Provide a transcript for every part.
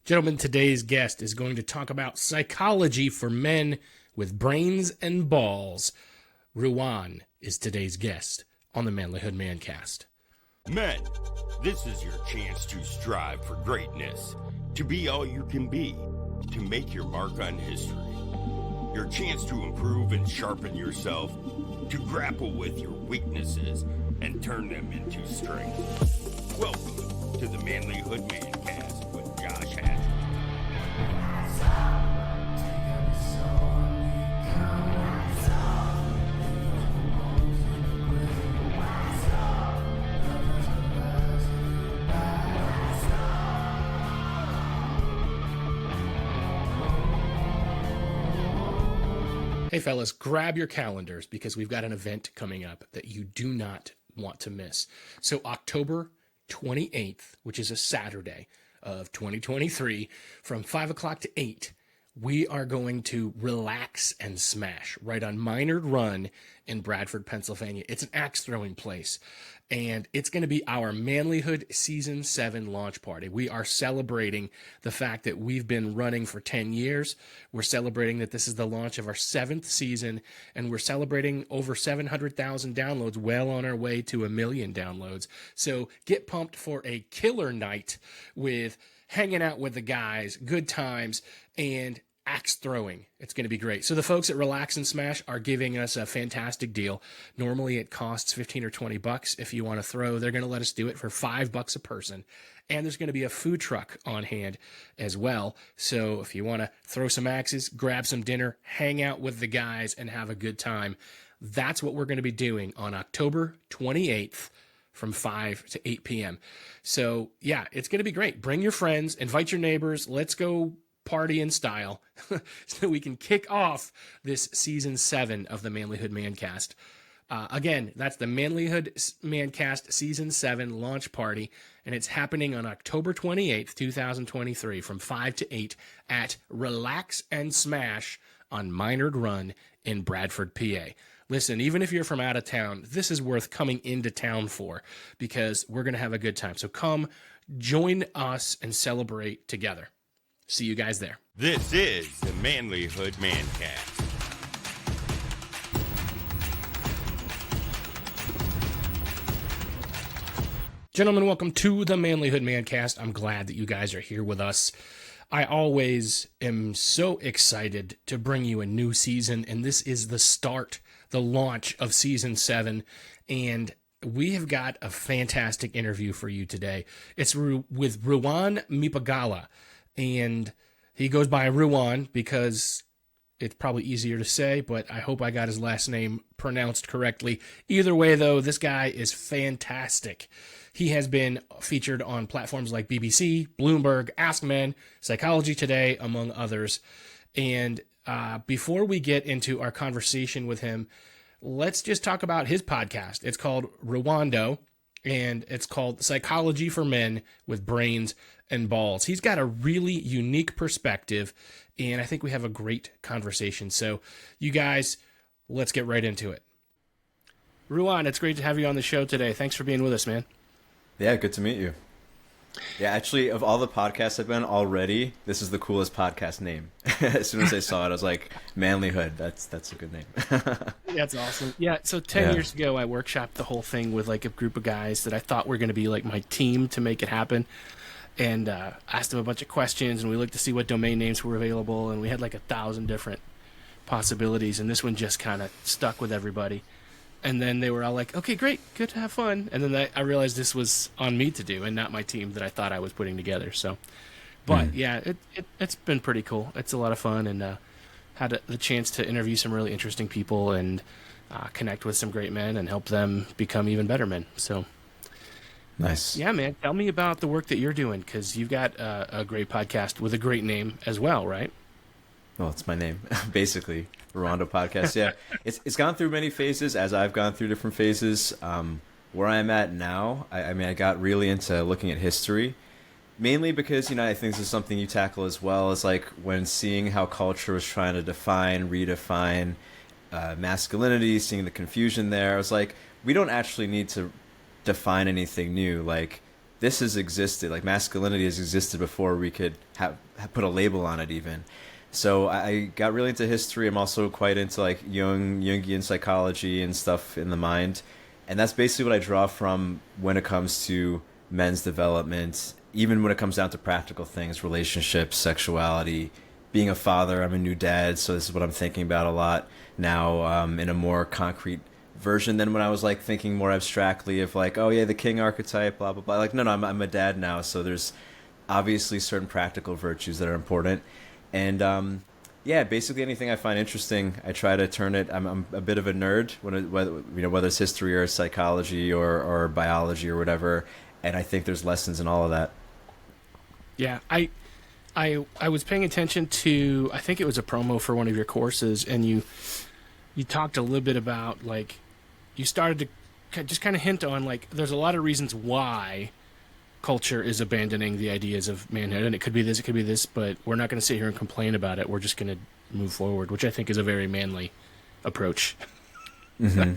Gentlemen, today's guest is going to talk about psychology for men with brains and balls. Ruwan is today's guest on the Manlihood ManCast. Men, this is your chance to strive for greatness, to be all you can be, to make your mark on history. Your chance to improve and sharpen yourself, to grapple with your weaknesses and turn them into strength. Welcome to the Manlihood ManCast with Josh Hatch. Hey fellas, grab your calendars because we've got an event coming up that you do not want to miss. So October 28th, which is a Saturday of 2023, from 5 o'clock to 8, we are going to relax and smash right on Minard Run in Bradford, Pennsylvania. It's an axe throwing place, and it's going to be our Manlihood Season 7 launch party. We are celebrating the fact that we've been running for 10 years. We're celebrating that this is the launch of our 7th season, and we're celebrating over 700,000 downloads, well on our way to 1 million downloads. So get pumped for a killer night with hanging out with the guys, good times, and axe throwing. It's going to be great. So the folks at Relax and Smash are giving us a fantastic deal. Normally it costs 15 or 20 bucks if you want to throw. They're going to let us do it for $5 a person. And there's going to be a food truck on hand as well. So if you want to throw some axes, grab some dinner, hang out with the guys, and have a good time, that's what we're going to be doing on October 28th from 5 to 8 p.m. So yeah, it's going to be great. Bring your friends, invite your neighbors. Let's go party in style so we can kick off this season 7 of the Manlihood ManCast. Again, that's the Manlihood ManCast season 7 launch party, and it's happening on October 28th, 2023 from 5 to 8 at Relax and Smash on Minard Run in Bradford, PA. Listen, even if you're from out of town, this is worth coming into town for because we're going to have a good time. So come join us and celebrate together. See you guys there. This is the Manlihood ManCast. Gentlemen, welcome to the Manlihood ManCast. I'm glad that you guys are here with us. I always am so excited to bring you a new season, and this is the start, the launch of season 7, and we have got a fantastic interview for you today. It's with Ruwan Meepagala, and he goes by Ruwan because it's probably easier to say, but I hope I got his last name pronounced correctly. Either way, though, this guy is fantastic. He has been featured on platforms like BBC, Bloomberg, AskMen, Psychology Today, among others. And before we get into our conversation with him, let's just talk about his podcast. It's called Ruwando, and it's called Psychology for Men with Brains and Balls. He's got a really unique perspective, and I think we have a great conversation. So you guys, let's get right into it. Ruwan, it's great to have you on the show today. Thanks for being with us, man. Yeah, good to meet you. Yeah, actually, of all the podcasts I've been already, this is the coolest podcast name. As soon as I saw it, I was like, Manlihood, that's a good name. That's awesome. Yeah, so 10 years ago, I workshopped the whole thing with like a group of guys that I thought were going to be like my team to make it happen. And asked them a bunch of questions, and we looked to see what domain names were available, and we had like 1,000 different possibilities, and this one just kind of stuck with everybody. And then they were all like, okay, great, good to have fun. And then I realized this was on me to do and not my team that I thought I was putting together. So, but yeah, it's been pretty cool. It's a lot of fun, and had the chance to interview some really interesting people and connect with some great men and help them become even better men. So nice. Yeah, man, tell me about the work that you're doing, because you've got a great podcast with a great name as well, right? Well, it's my name, basically. Ruwando Podcast. Yeah, it's gone through many phases, as I've gone through different phases. Where I'm at now, I mean, I got really into looking at history, mainly because, you know, I think this is something you tackle as well, is like when seeing how culture was trying to redefine masculinity, seeing the confusion there. I was like, we don't actually need to define anything new. Like, this has existed. Like masculinity has existed before we could have put a label on it even. So I got really into history. I'm also quite into like Jungian psychology and stuff in the mind. And that's basically what I draw from when it comes to men's development, even when it comes down to practical things, relationships, sexuality, being a father. I'm a new dad, so this is what I'm thinking about a lot now, in a more concrete version than when I was like thinking more abstractly of like, oh yeah, the king archetype, blah, blah, blah. Like, no, I'm a dad now, so there's obviously certain practical virtues that are important. And yeah, basically anything I find interesting, I try to turn it. I'm a bit of a nerd whether it's history or psychology or biology or whatever. And I think there's lessons in all of that. Yeah, I was paying attention to, I think it was a promo for one of your courses, and you talked a little bit about, like, you started to just kind of hint on, like, there's a lot of reasons why culture is abandoning the ideas of manhood, and it could be this, but we're not going to sit here and complain about it. We're just going to move forward, which I think is a very manly approach. Mm-hmm.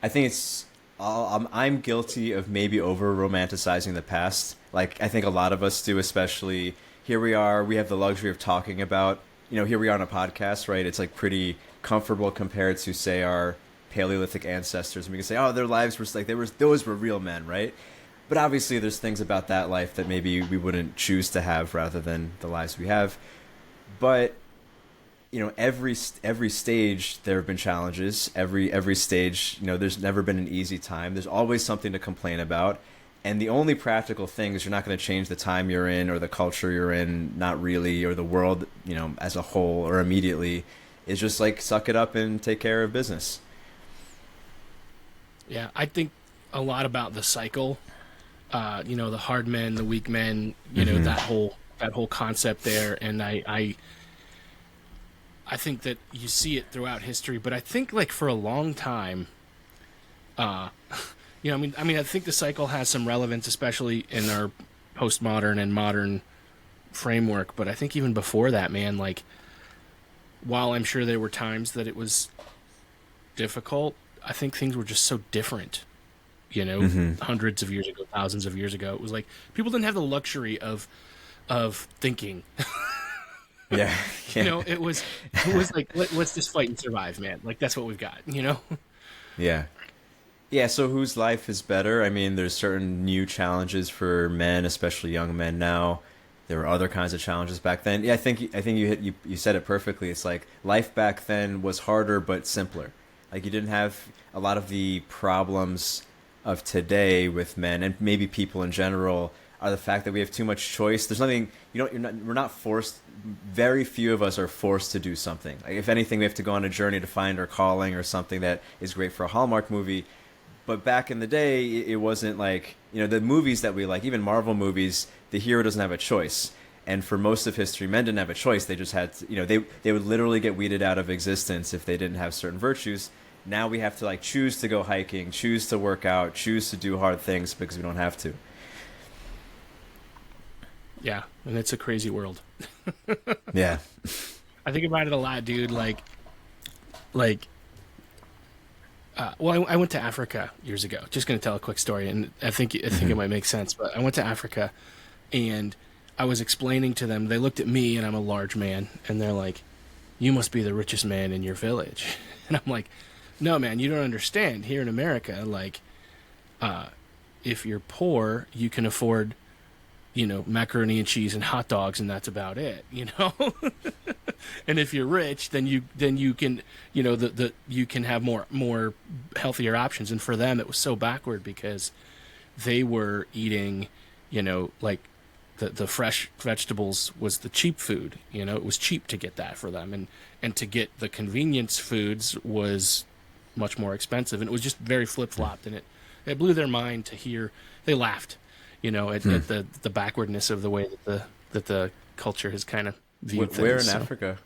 I think I'm guilty of maybe over romanticizing the past. Like, I think a lot of us do, especially here we have the luxury of talking about, here we are on a podcast, right? It's like pretty comfortable compared to, say, our Paleolithic ancestors. And we can say, oh, their lives were like, those were real men, right? But obviously there's things about that life that maybe we wouldn't choose to have rather than the lives we have. But, every stage there have been challenges. Every stage, there's never been an easy time. There's always something to complain about. And the only practical thing is you're not going to change the time you're in or the culture you're in, not really, or the world, as a whole or immediately. It's just like suck it up and take care of business. Yeah, I think a lot about the cycle. The hard men, the weak men, mm-hmm. that whole concept there. And I think that you see it throughout history, but I think like for a long time, I think the cycle has some relevance, especially in our postmodern and modern framework. But I think even before that, man, like, while I'm sure there were times that it was difficult, I think things were just so different. Mm-hmm. Hundreds of years ago, thousands of years ago, it was like people didn't have the luxury of thinking. Yeah. It was like let's just fight and survive, man. Like that's what we've got. Yeah. So whose life is better? I mean, there's certain new challenges for men, especially young men now. There were other kinds of challenges back then. Yeah, I think you said it perfectly. It's like life back then was harder but simpler. Like you didn't have a lot of the problems of today with men and maybe people in general are the fact that we have too much choice. There's nothing, we're not forced. Very few of us are forced to do something. Like if anything, we have to go on a journey to find our calling or something that is great for a Hallmark movie. But back in the day, it wasn't like, the movies that we like, even Marvel movies, the hero doesn't have a choice. And for most of history, men didn't have a choice. They just had to, they would literally get weeded out of existence if they didn't have certain virtues. Now we have to like choose to go hiking, choose to work out, choose to do hard things because we don't have to. Yeah, and it's a crazy world. Yeah. I think about it a lot, dude. I went to Africa years ago. Just going to tell a quick story, and I think Mm-hmm. it might make sense. But I went to Africa, and I was explaining to them. They looked at me, and I'm a large man, and they're like, "You must be the richest man in your village." And I'm like, "No, man, you don't understand. Here in America, like, if you're poor, you can afford, macaroni and cheese and hot dogs, and that's about it, And if you're rich, then you can, you can have more healthier options." And for them, it was so backward because they were eating, like the fresh vegetables was the cheap food. It was cheap to get that for them, and to get the convenience foods was much more expensive, and it was just very flip-flopped, and it blew their mind to hear. They laughed, at the backwardness of the way that the culture has kind of viewed things. Where in Africa?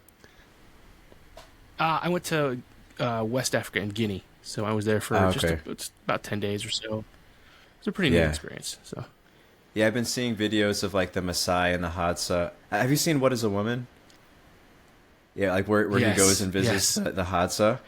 I went to West Africa and Guinea, so I was there for just about 10 days or so. It was a pretty neat experience. So, yeah, I've been seeing videos of like the Maasai and the Hadza. Have you seen What Is a Woman? Yeah, like where he goes and visits the Hadza.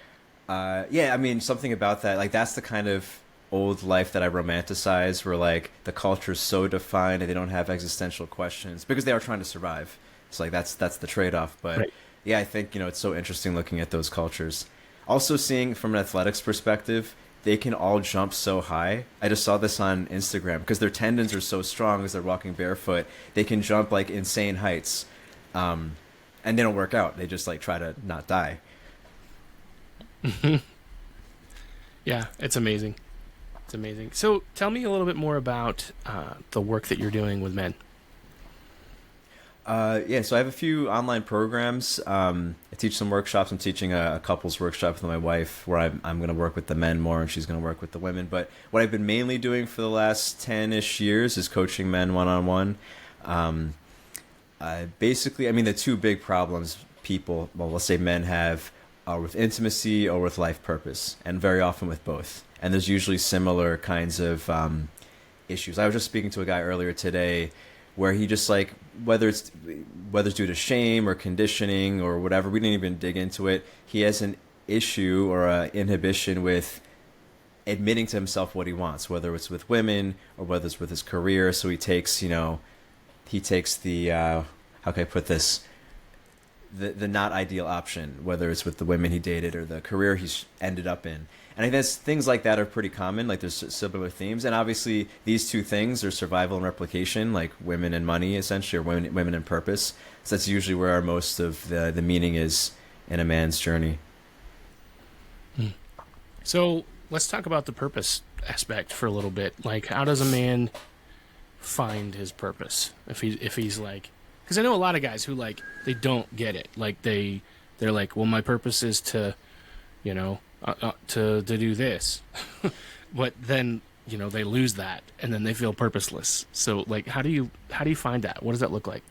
Yeah, I mean, something about that. Like that's the kind of old life that I romanticize, where like the culture is so defined and they don't have existential questions because they are trying to survive. So like that's the trade-off. But Right. yeah, I think, it's so interesting looking at those cultures. Also seeing from an athletics perspective, they can all jump so high. I just saw this on Instagram because their tendons are so strong as they're walking barefoot. They can jump like insane heights. And they don't work out. They just like try to not die. Yeah, it's amazing. It's amazing. So tell me a little bit more about the work that you're doing with men. Yeah, so I have a few online programs. I teach some workshops. I'm teaching a couples workshop with my wife where I'm going to work with the men more and she's going to work with the women. But what I've been mainly doing for the last 10-ish years is coaching men one-on-one. Basically, I mean, the two big problems people, well, let's say men have are with intimacy or with life purpose, and very often with both. And there's usually similar kinds of issues. I was just speaking to a guy earlier today where he just like, whether it's due to shame or conditioning or whatever, we didn't even dig into it. He has an issue or an inhibition with admitting to himself what he wants, whether it's with women or whether it's with his career. So he takes the, how can I put this? The not ideal option, whether it's with the women he dated or the career he's ended up in. And I think things like that are pretty common. Like there's similar themes. And obviously these two things are survival and replication, like women and money essentially, or women and purpose. So that's usually where most of the meaning is in a man's journey. So let's talk about the purpose aspect for a little bit. Like, how does a man find his purpose? If he's like, because I know a lot of guys who like, they don't get it. Like they're like, well, my purpose is to, to do this, but then, they lose that and then they feel purposeless. So like, how do you find that? What does that look like?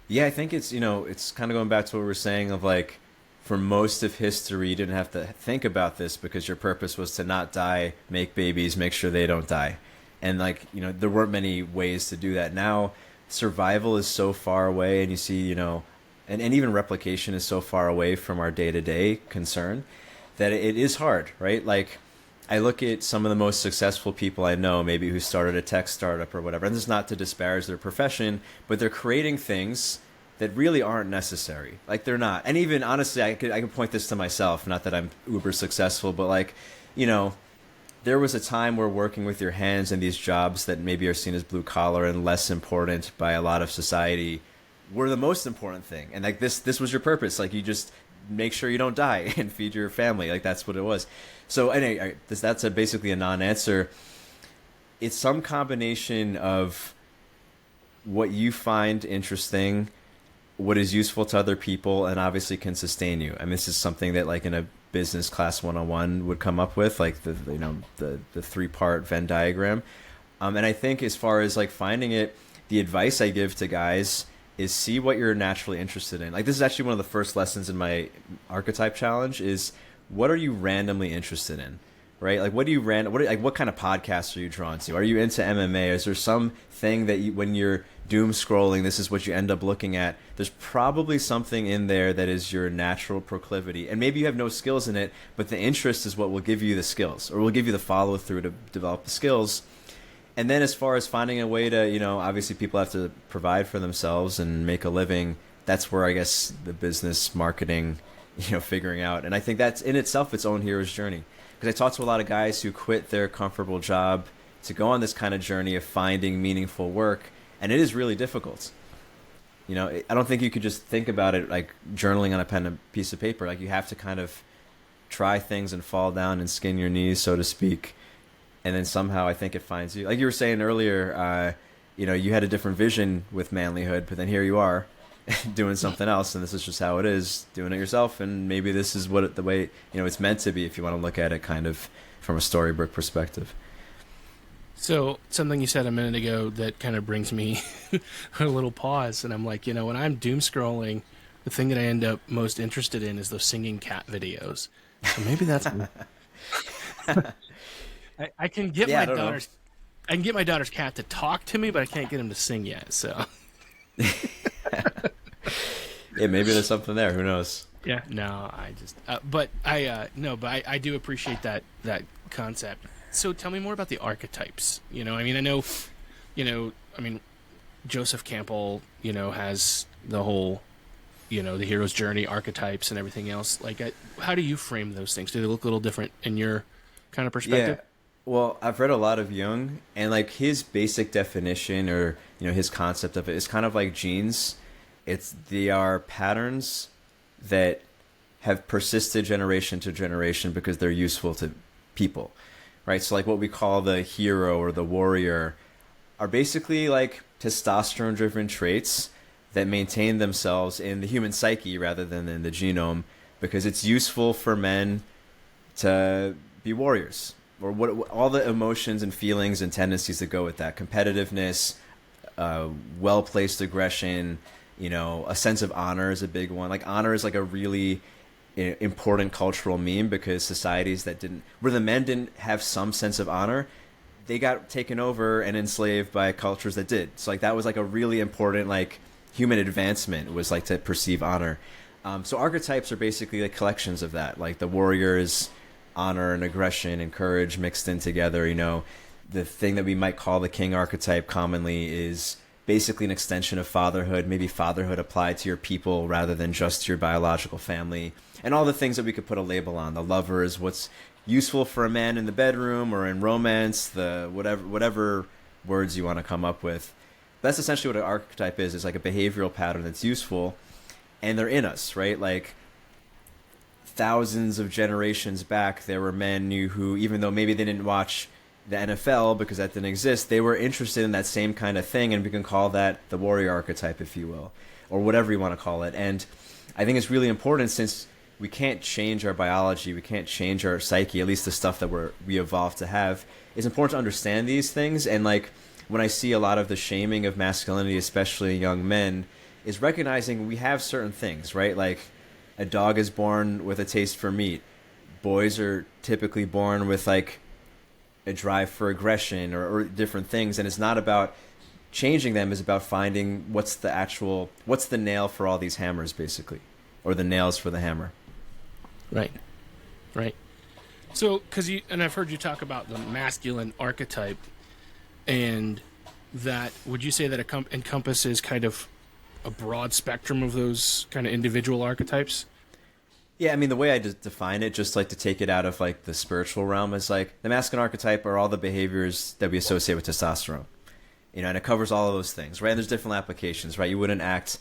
Yeah, I think it's, it's kind of going back to what we were saying of like, for most of history, you didn't have to think about this because your purpose was to not die, make babies, make sure they don't die. And like, there weren't many ways to do that. Now, survival is so far away, and you see, and even replication is so far away from our day-to-day concern that it is hard, right? Like, I look at some of the most successful people I know, maybe who started a tech startup or whatever, and this is not to disparage their profession, but they're creating things that really aren't necessary. Like, they're not. And even, honestly, I could point this to myself, not that I'm uber successful, but like, there was a time where working with your hands in these jobs that maybe are seen as blue collar and less important by a lot of society were the most important thing. And like this was your purpose. Like, you just make sure you don't die and feed your family. Like, that's what it was. So anyway, that's basically a non-answer. It's some combination of what you find interesting, what is useful to other people, and obviously can sustain you. I mean, this is something that like in a business class 101 would come up with, like the 3-part Venn diagram. And I think as far as like finding it, the advice I give to guys is see what you're naturally interested in. Like, this is actually one of the first lessons in my archetype challenge is, what are you randomly interested in? Right? Like, what kind of podcasts are you drawn to? Are you into MMA? Is there some thing that when you're doom scrolling, this is what you end up looking at? There's probably something in there that is your natural proclivity. And maybe you have no skills in it, but the interest is what will give you the skills, or will give you the follow through to develop the skills. And then as far as finding a way to, obviously people have to provide for themselves and make a living. That's where I guess the business marketing, figuring out. And I think that's in itself its own hero's journey. Because I talk to a lot of guys who quit their comfortable job to go on this kind of journey of finding meaningful work. And it is really difficult. I don't think you could just think about it like journaling on a pen and piece of paper. Like, you have to kind of try things and fall down and skin your knees, so to speak. And then somehow I think it finds you. Like you were saying earlier, you had a different vision with manlyhood, but then here you are doing something else, and this is just how it is, doing it yourself. And maybe this is the way it's meant to be, if you want to look at it kind of from a storybook perspective. So something you said a minute ago that kind of brings me a little pause, and I'm like, when I'm doom scrolling, the thing that I end up most interested in is those singing cat videos. So maybe that's I can get my daughter's know. I can get my daughter's cat to talk to me, but I can't get him to sing yet. So yeah, maybe there's something there. Who knows? Yeah, no, I just but I do appreciate that concept. So tell me more about the archetypes. I mean, Joseph Campbell, has the whole, the hero's journey, archetypes, and everything else. Like, how do you frame those things? Do they look a little different in your kind of perspective? Yeah. Well, I've read a lot of Jung, and like his basic definition, or his concept of it, is kind of like genes. They are patterns that have persisted generation to generation because they're useful to people, right? So like what we call the hero or the warrior are basically like testosterone-driven traits that maintain themselves in the human psyche rather than in the genome, because it's useful for men to be warriors, or what all the emotions and feelings and tendencies that go with that: competitiveness, well-placed aggression, a sense of honor is a big one. Like honor is like a really important cultural meme, because societies where the men didn't have some sense of honor, they got taken over and enslaved by cultures that did. So like that was like a really important like human advancement, was like to perceive honor. So archetypes are basically like collections of that. Like the warrior is honor and aggression and courage mixed in together. The thing that we might call the king archetype commonly is basically an extension of fatherhood, maybe fatherhood applied to your people rather than just your biological family, and all the things that we could put a label on. The lover is what's useful for a man in the bedroom or in romance, the whatever words you want to come up with. That's essentially what an archetype is. It's like a behavioral pattern that's useful, and they're in us, right? Like thousands of generations back, there were men who, even though maybe they didn't watch the NFL because that didn't exist, they were interested in that same kind of thing, and we can call that the warrior archetype, if you will, or whatever you want to call it. And I think it's really important, since we can't change our biology, we can't change our psyche, at least the stuff that we evolved to have. It's important to understand these things. And like when I see a lot of the shaming of masculinity, especially in young men, is recognizing we have certain things, right? Like a dog is born with a taste for meat. Boys are typically born with like a drive for aggression or different things. And it's not about changing them, it's about finding what's the nail for all these hammers, basically, or the nails for the hammer. Right. So, and I've heard you talk about the masculine archetype, and that, would you say that it encompasses kind of a broad spectrum of those kind of individual archetypes? Yeah, I mean, the way I define it, just like to take it out of like the spiritual realm, is like the masculine archetype are all the behaviors that we associate with testosterone, and it covers all of those things, right? And there's different applications, right? You wouldn't act,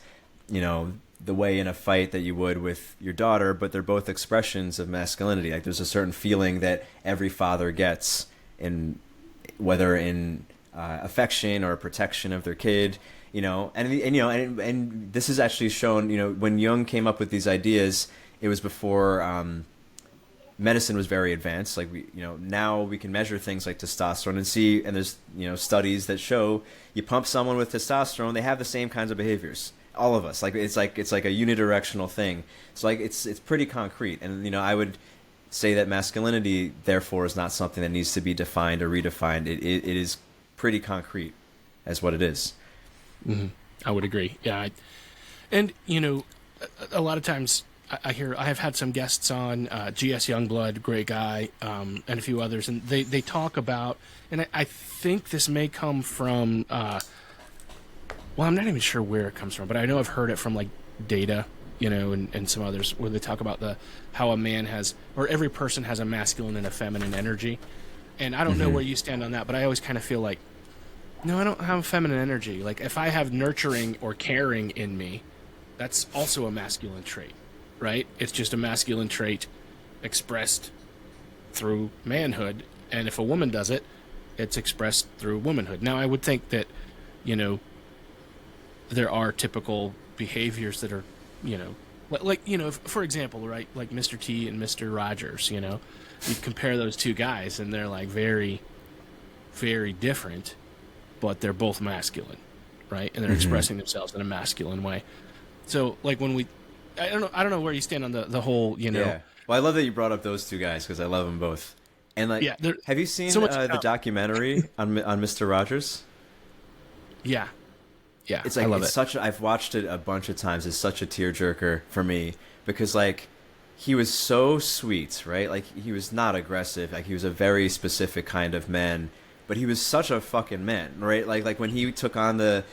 the way in a fight that you would with your daughter, but they're both expressions of masculinity. Like there's a certain feeling that every father gets, whether in affection or protection of their kid, and this is actually shown, when Jung came up with these ideas, it was before medicine was very advanced. Like now we can measure things like testosterone and see, and there's studies that show you pump someone with testosterone, they have the same kinds of behaviors. All of us, it's like a unidirectional thing. So like it's pretty concrete, and I would say that masculinity therefore is not something that needs to be defined or redefined. It is pretty concrete as what it is. Mm-hmm. I would agree. Yeah, and a lot of times I have had some guests on, G.S. Youngblood, great guy, and a few others, and they talk about, and I think this may come from. Well, I'm not even sure where it comes from, but I know I've heard it from like Data, and some others, where they talk about how a man has, or every person has a masculine and a feminine energy. And I don't know where you stand on that, but I always kind of feel like, no, I don't have a feminine energy. Like if I have nurturing or caring in me, that's also a masculine trait, right? It's just a masculine trait expressed through manhood. And if a woman does it, it's expressed through womanhood. Now, I would think that, there are typical behaviors that are, for example, right, like Mr. T and Mr. Rogers, you compare those two guys and they're like very, very different, but they're both masculine, right? And they're expressing themselves in a masculine way. So like when I don't know where you stand on the whole, Yeah. Well, I love that you brought up those two guys, because I love them both. And like, have you seen the documentary on Mr. Rogers? Yeah. Yeah, it's like I've watched it a bunch of times. It's such a tearjerker for me, because like he was so sweet, right? Like, he was not aggressive. Like, he was a very specific kind of man, but he was such a fucking man, right? Like when he took on the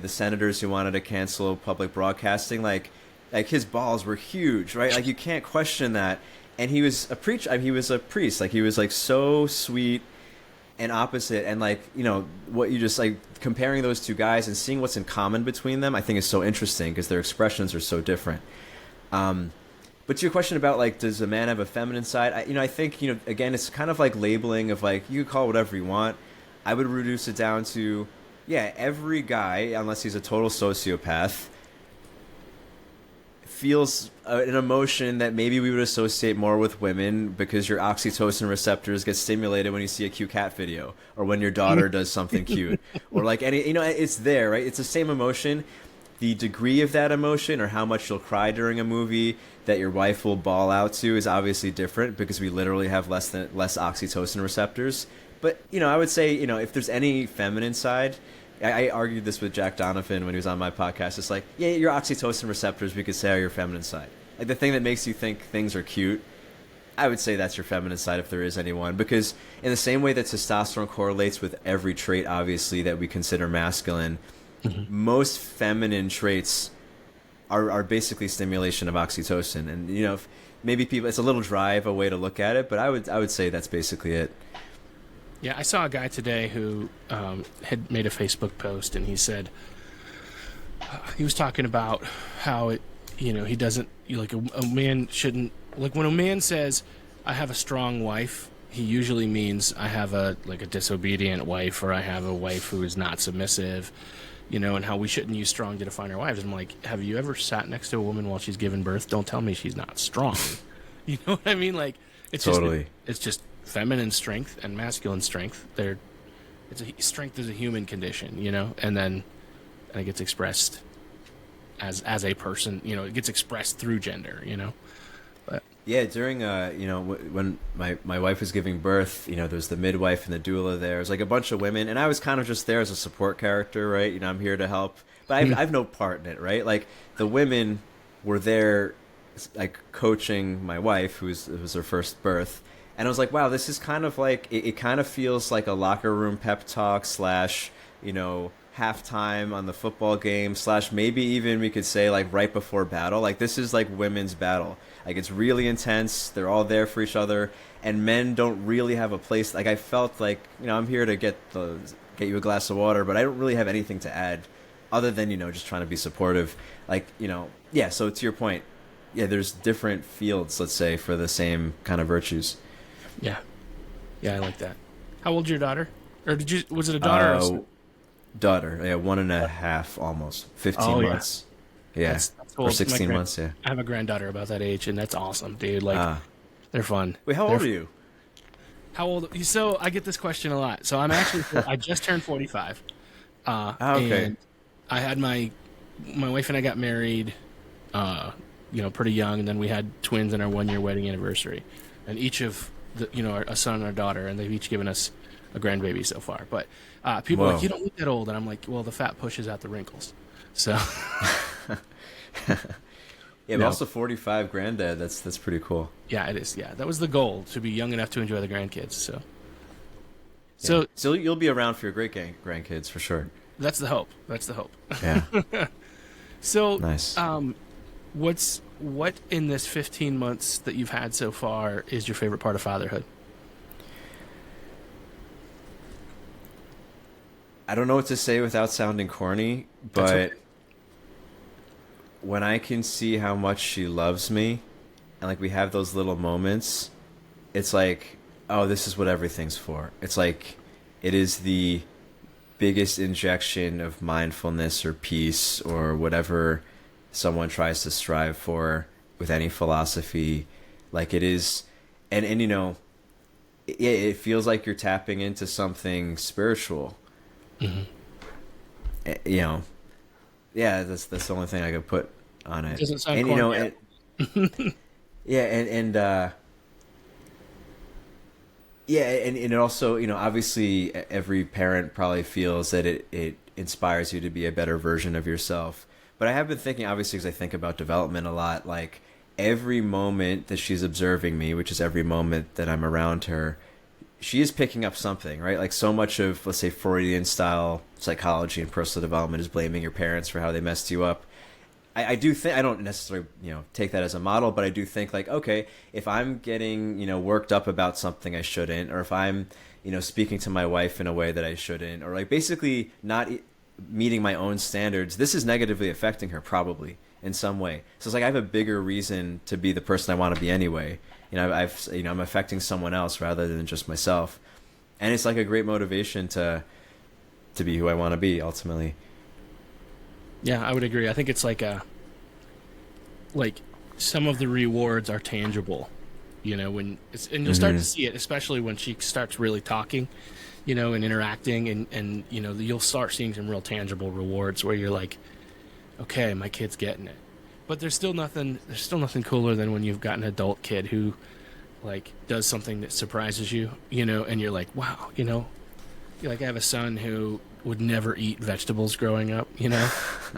senators who wanted to cancel public broadcasting, like his balls were huge, right? Like, you can't question that. And he was a preacher. I mean, he was a priest. Like, he was like so sweet and opposite. And like, you know, what you just like comparing those two guys and seeing what's in common between them, I think is so interesting because their expressions are so different. But to your question about like, does a man have a feminine side? I think, you know, again, it's kind of like labeling of like, you can call it whatever you want. I would reduce it down to, yeah, every guy, unless he's a total sociopath, feels an emotion that maybe we would associate more with women because your oxytocin receptors get stimulated when you see a cute cat video or when your daughter does something cute or like any, you know, it's there, right? It's the same emotion. The degree of that emotion or how much you'll cry during a movie that your wife will bawl out to is obviously different because we literally have less oxytocin receptors. But, you know, I would say, you know, if there's any feminine side, I argued this with Jack Donovan when he was on my podcast. It's like, yeah, your oxytocin receptors, we could say, are your feminine side. Like, the thing that makes you think things are cute, I would say that's your feminine side if there is anyone. Because in the same way that testosterone correlates with every trait, obviously, that we consider masculine, most feminine traits are basically stimulation of oxytocin. And, you know, maybe people, it's a little dry of a way to look at it, but I would say that's basically it. Yeah, I saw a guy today who had made a Facebook post, and he said he was talking about how it, you know, he doesn't like a man shouldn't like when a man says I have a strong wife, he usually means I have a disobedient wife or I have a wife who is not submissive, you know, and how we shouldn't use strong to define our wives. I'm like, have you ever sat next to a woman while she's giving birth? Don't tell me she's not strong. You know what I mean? Like, it's totally. It's just feminine strength and masculine strength. Strength is a human condition, you know, and it gets expressed as a person, you know, it gets expressed through gender, you know. But yeah, during you know, when my wife was giving birth, you know, there's the midwife and the doula there. There's like a bunch of women, and I was kind of just there as a support character, right? You know, I'm here to help, but I've no part in it, right? Like, the women were there, like, coaching my wife, it was her first birth. And I was like, wow, this is kind of like, it kind of feels like a locker room pep talk / you know, halftime on the football game / maybe even we could say like right before battle. Like, this is like women's battle. Like, it's really intense. They're all there for each other. And men don't really have a place. Like, I felt like, you know, I'm here to get you a glass of water, but I don't really have anything to add other than, you know, just trying to be supportive. Like, you know, yeah, so to your point, yeah, there's different fields, let's say, for the same kind of virtues. yeah, I like that. How old's your daughter? Or was it a daughter? Or daughter, yeah, 1.5, almost 15 months. Yeah, that's cool. Or 16 months. Yeah, I have a granddaughter about that age, and that's awesome, dude. Like, they're fun. Wait, how old are you? How old? So I get this question a lot. So I'm actually I just turned 45. Okay. And I had my wife and I got married, you know, pretty young, and then we had twins on our 1-year wedding anniversary, and each of you know, a son and a daughter, and they've each given us a grandbaby so far. But people are like, you don't look that old, and I'm like, well, the fat pushes out the wrinkles. So yeah, but also 45 granddad. That's pretty cool. Yeah, it is. Yeah, that was the goal, to be young enough to enjoy the grandkids. So you'll be around for your great grandkids for sure. That's the hope. Yeah. So nice. What in this 15 months that you've had so far is your favorite part of fatherhood? I don't know what to say without sounding corny, but okay. When I can see how much she loves me, and like we have those little moments, it's like, oh, this is what everything's for. It's like, it is the biggest injection of mindfulness or peace or whatever someone tries to strive for with any philosophy. Like, it is, and you know, it feels like you're tapping into something spiritual. Mm-hmm. You know, yeah, that's the only thing I could put on it. Doesn't sound and you know, yeah, and yeah, and it also, you know, obviously every parent probably feels that it inspires you to be a better version of yourself. But I have been thinking, obviously, because I think about development a lot, like, every moment that she's observing me, which is every moment that I'm around her, she is picking up something, right? Like so much of, let's say, Freudian style psychology and personal development is blaming your parents for how they messed you up. I do think, I don't necessarily, take that as a model, but I do think like, okay, if I'm getting, worked up about something I shouldn't, or if I'm, speaking to my wife in a way that I shouldn't, or like basically not meeting my own standards, this is negatively affecting her probably in some way. So it's like I have a bigger reason to be the person I want to be anyway. I'm affecting someone else rather than just myself. And it's like a great motivation to be who I want to be ultimately. Yeah, I would agree. I think it's like some of the rewards are tangible, and you'll start to see it, especially when she starts really talking, and interacting, and you'll start seeing some real tangible rewards where you're like, okay, my kid's getting it. But there's still nothing cooler than when you've got an adult kid who like does something that surprises you, and you're like, wow, like I have a son who would never eat vegetables growing up,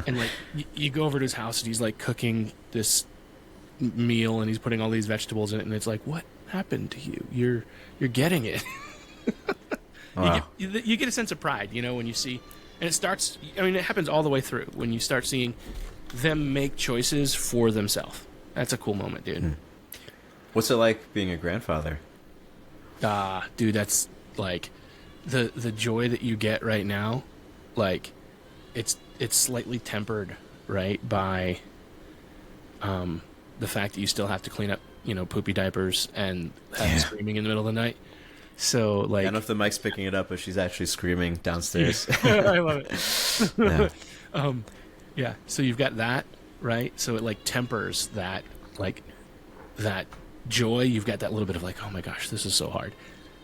and like you go over to his house and he's like cooking this meal and he's putting all these vegetables in it, and it's like, what happened to you? You're getting it. Wow. You get a sense of pride, when you see, and it starts. I mean, it happens all the way through when you start seeing them make choices for themselves. That's a cool moment, dude. What's it like being a grandfather? Dude, that's like the joy that you get right now. Like, it's slightly tempered, right, by the fact that you still have to clean up, poopy diapers and have screaming in the middle of the night. So like, I don't know if the mic's picking it up, but she's actually screaming downstairs. I love it. Yeah. So you've got that, right? So it like tempers that, like that joy. You've got that little bit of like, oh my gosh, this is so hard.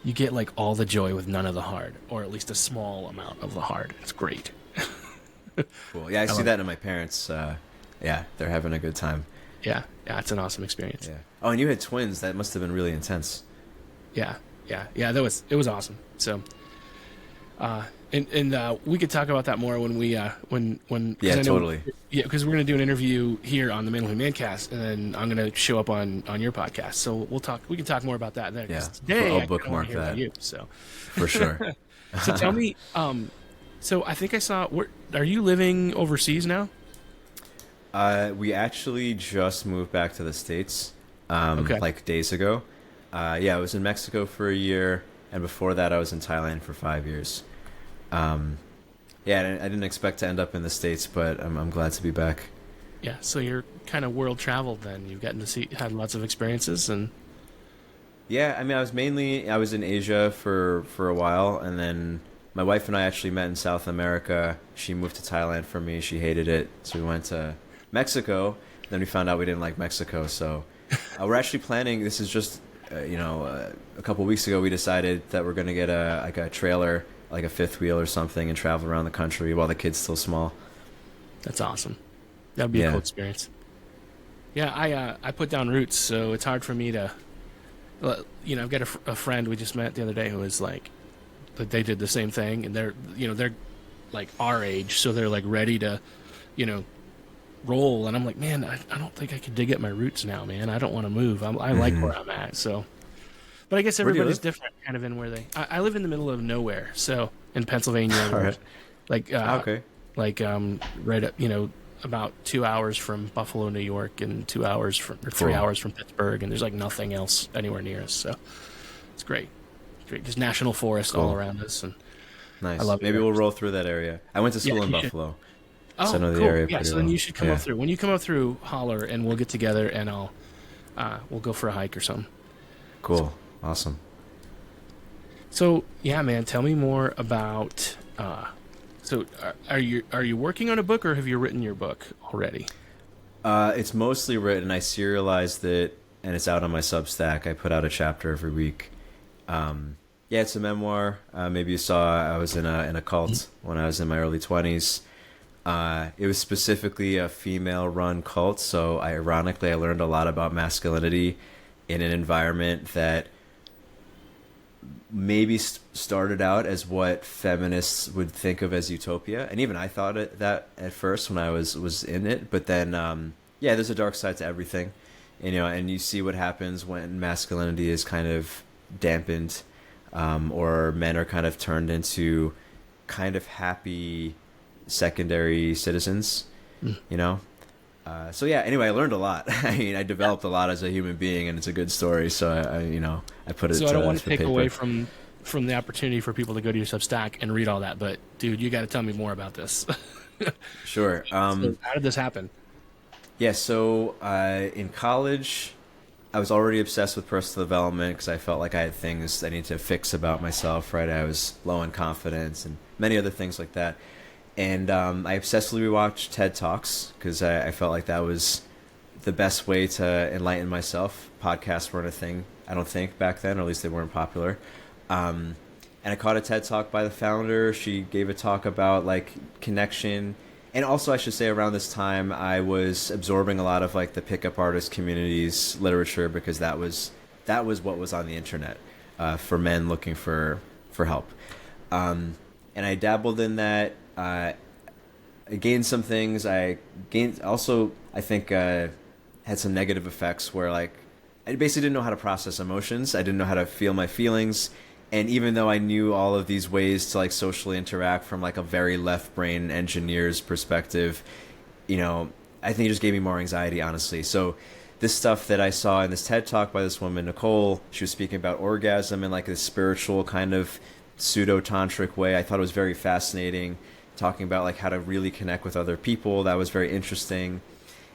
You get like all the joy with none of the hard, or at least a small amount of the hard. It's great. Cool. Yeah, I see that in my parents. Yeah, they're having a good time. Yeah, it's an awesome experience. Yeah. Oh, and you had twins. That must have been really intense. Yeah. It was awesome. So, and we could talk about that more when we when yeah, totally. Yeah, because we're gonna do an interview here on the Manlihood ManCast, and then I'm gonna show up on your podcast. So we can talk more about that there. Yeah, today I'll bookmark that. About you, so for sure. So tell me, so I think I saw. Are you living overseas now? We actually just moved back to the States, Okay. like days ago. Yeah, I was in Mexico for a year, and before that I was in Thailand for 5 years. Yeah, I didn't expect to end up in the States, but I'm glad to be back. Yeah, so you're kind of world traveled then. You've gotten to had lots of experiences, and yeah, I mean, I was in Asia for a while, and then my wife and I actually met in South America. She moved to Thailand for me. She hated it, so we went to Mexico. Then we found out we didn't like Mexico, so we're actually planning. This is just a couple weeks ago we decided that we're gonna get a trailer, like a fifth wheel or something, and travel around the country while the kid's still small. That's awesome. That'd be a cool experience. Yeah, I put down roots, so it's hard for me to, I've got a friend we just met the other day who was like, they did the same thing, and they're like our age, so they're like ready to, roll, and I'm like, man, I don't think I could dig at my roots now, man. I don't want to move. I like where I'm at, so. But I guess everybody's different, kind of in where they. I live in the middle of nowhere, so in Pennsylvania, All right. like Okay. like right up, about 2 hours from Buffalo, New York, and 2 hours from or 3 hours from Pittsburgh, and there's like nothing else anywhere near us, so it's great. Just national forest all around us, and Nice. I love it. Maybe we'll roll through that area. I went to school in Buffalo. Oh, so I know the cool. area Yeah, pretty so then well. you should come up through. When you come up through, holler, and we'll get together, and we'll go for a hike or something. Cool. Awesome. So yeah, man, tell me more about. So are you working on a book, or have you written your book already? It's mostly written. I serialized it, and it's out on my Substack. I put out a chapter every week. Yeah, it's a memoir. Maybe you saw I was in a cult when I was in my early 20s. It was specifically a female-run cult, so ironically I learned a lot about masculinity in an environment that maybe started out as what feminists would think of as utopia, and even I thought that at first when I was in it. But then, yeah, there's a dark side to everything, and you see what happens when masculinity is kind of dampened, or men are kind of turned into kind of happy secondary citizens, So yeah, anyway, I learned a lot. I mean, I developed a lot as a human being, and it's a good story. So I put it. So I don't want to take paper. away from the opportunity for people to go to your Substack and read all that, but dude, you got to tell me more about this. Sure. So how did this happen? Yeah. So in college, I was already obsessed with personal development because I felt like I had things I needed to fix about myself. Right. I was low in confidence and many other things like that. And I obsessively rewatched TED Talks because I felt like that was the best way to enlighten myself. Podcasts weren't a thing, I don't think, back then, or at least they weren't popular. And I caught a TED Talk by the founder. She gave a talk about like connection. And also, I should say, around this time, I was absorbing a lot of like the pickup artist community's literature because that was what was on the internet for men looking for help. And I dabbled in that. I gained some things. I think had some negative effects where like I basically didn't know how to process emotions. I didn't know how to feel my feelings. And even though I knew all of these ways to like socially interact from like a very left brain engineer's perspective, I think it just gave me more anxiety, honestly. So this stuff that I saw in this TED Talk by this woman, Nicole, she was speaking about orgasm in like a spiritual kind of pseudo-tantric way. I thought it was very fascinating, talking about like how to really connect with other people. That was very interesting.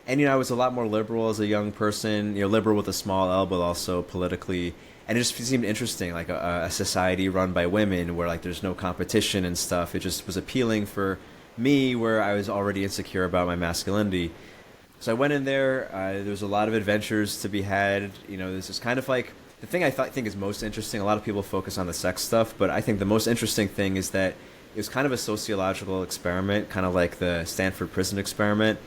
And I was a lot more liberal as a young person, liberal with a small L, but also politically. And it just seemed interesting, like a society run by women where like there's no competition and stuff. It just was appealing for me, where I was already insecure about my masculinity. So I went in there. There was a lot of adventures to be had. This is kind of like the thing I think is most interesting. A lot of people focus on the sex stuff, but I think the most interesting thing is that it was kind of a sociological experiment, kind of like the Stanford prison experiment,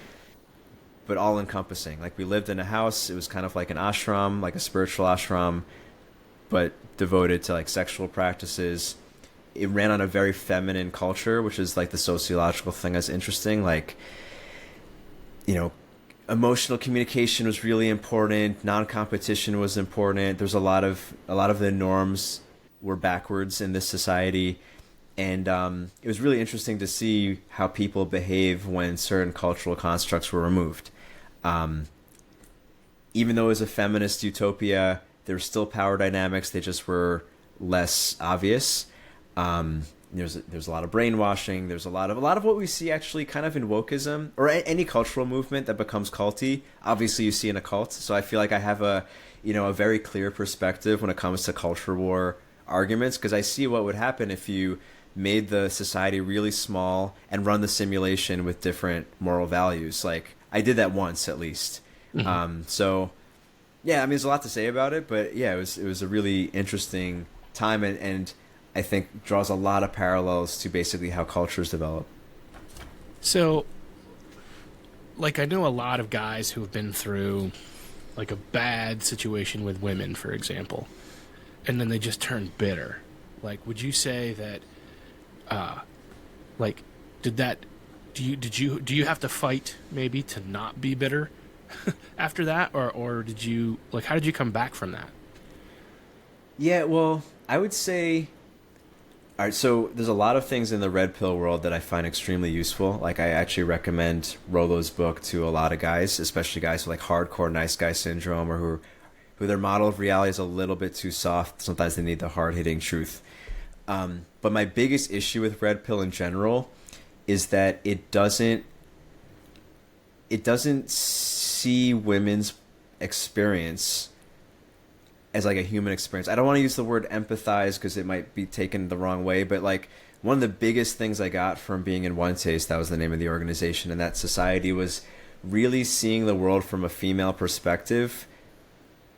but all encompassing. Like we lived in a house. It was kind of like an ashram, like a spiritual ashram, but devoted to like sexual practices. It ran on a very feminine culture, which is like the sociological thing that's interesting. Like, emotional communication was really important. Non-competition was important. There's a lot of the norms were backwards in this society. And it was really interesting to see how people behave when certain cultural constructs were removed. Even though it was a feminist utopia, there were still power dynamics. They just were less obvious. There's a lot of brainwashing. There's a lot of what we see actually kind of in wokeism or any cultural movement that becomes culty. Obviously, you see in a cult. So I feel like I have a very clear perspective when it comes to culture war arguments, because I see what would happen if you made the society really small and run the simulation with different moral values. Like I did that once at least. Mm-hmm. So yeah, I mean, there's a lot to say about it, but yeah, it was a really interesting time, and I think draws a lot of parallels to basically how cultures develop. So, like, I know a lot of guys who have been through like a bad situation with women, for example, and then they just turn bitter. Like, would you say that do you have to fight maybe to not be bitter after that, or did you, like, how did you come back from that? Yeah, well, I would say, all right, so there's a lot of things in the red pill world that I find extremely useful. Like I actually recommend Rollo's book to a lot of guys, especially guys with like hardcore nice guy syndrome, or who their model of reality is a little bit too soft. Sometimes they need the hard-hitting truth. But my biggest issue with red pill in general is that it doesn't see women's experience as like a human experience. I don't want to use the word empathize because it might be taken the wrong way, but like one of the biggest things I got from being in One Taste, that was the name of the organization, and that society, was really seeing the world from a female perspective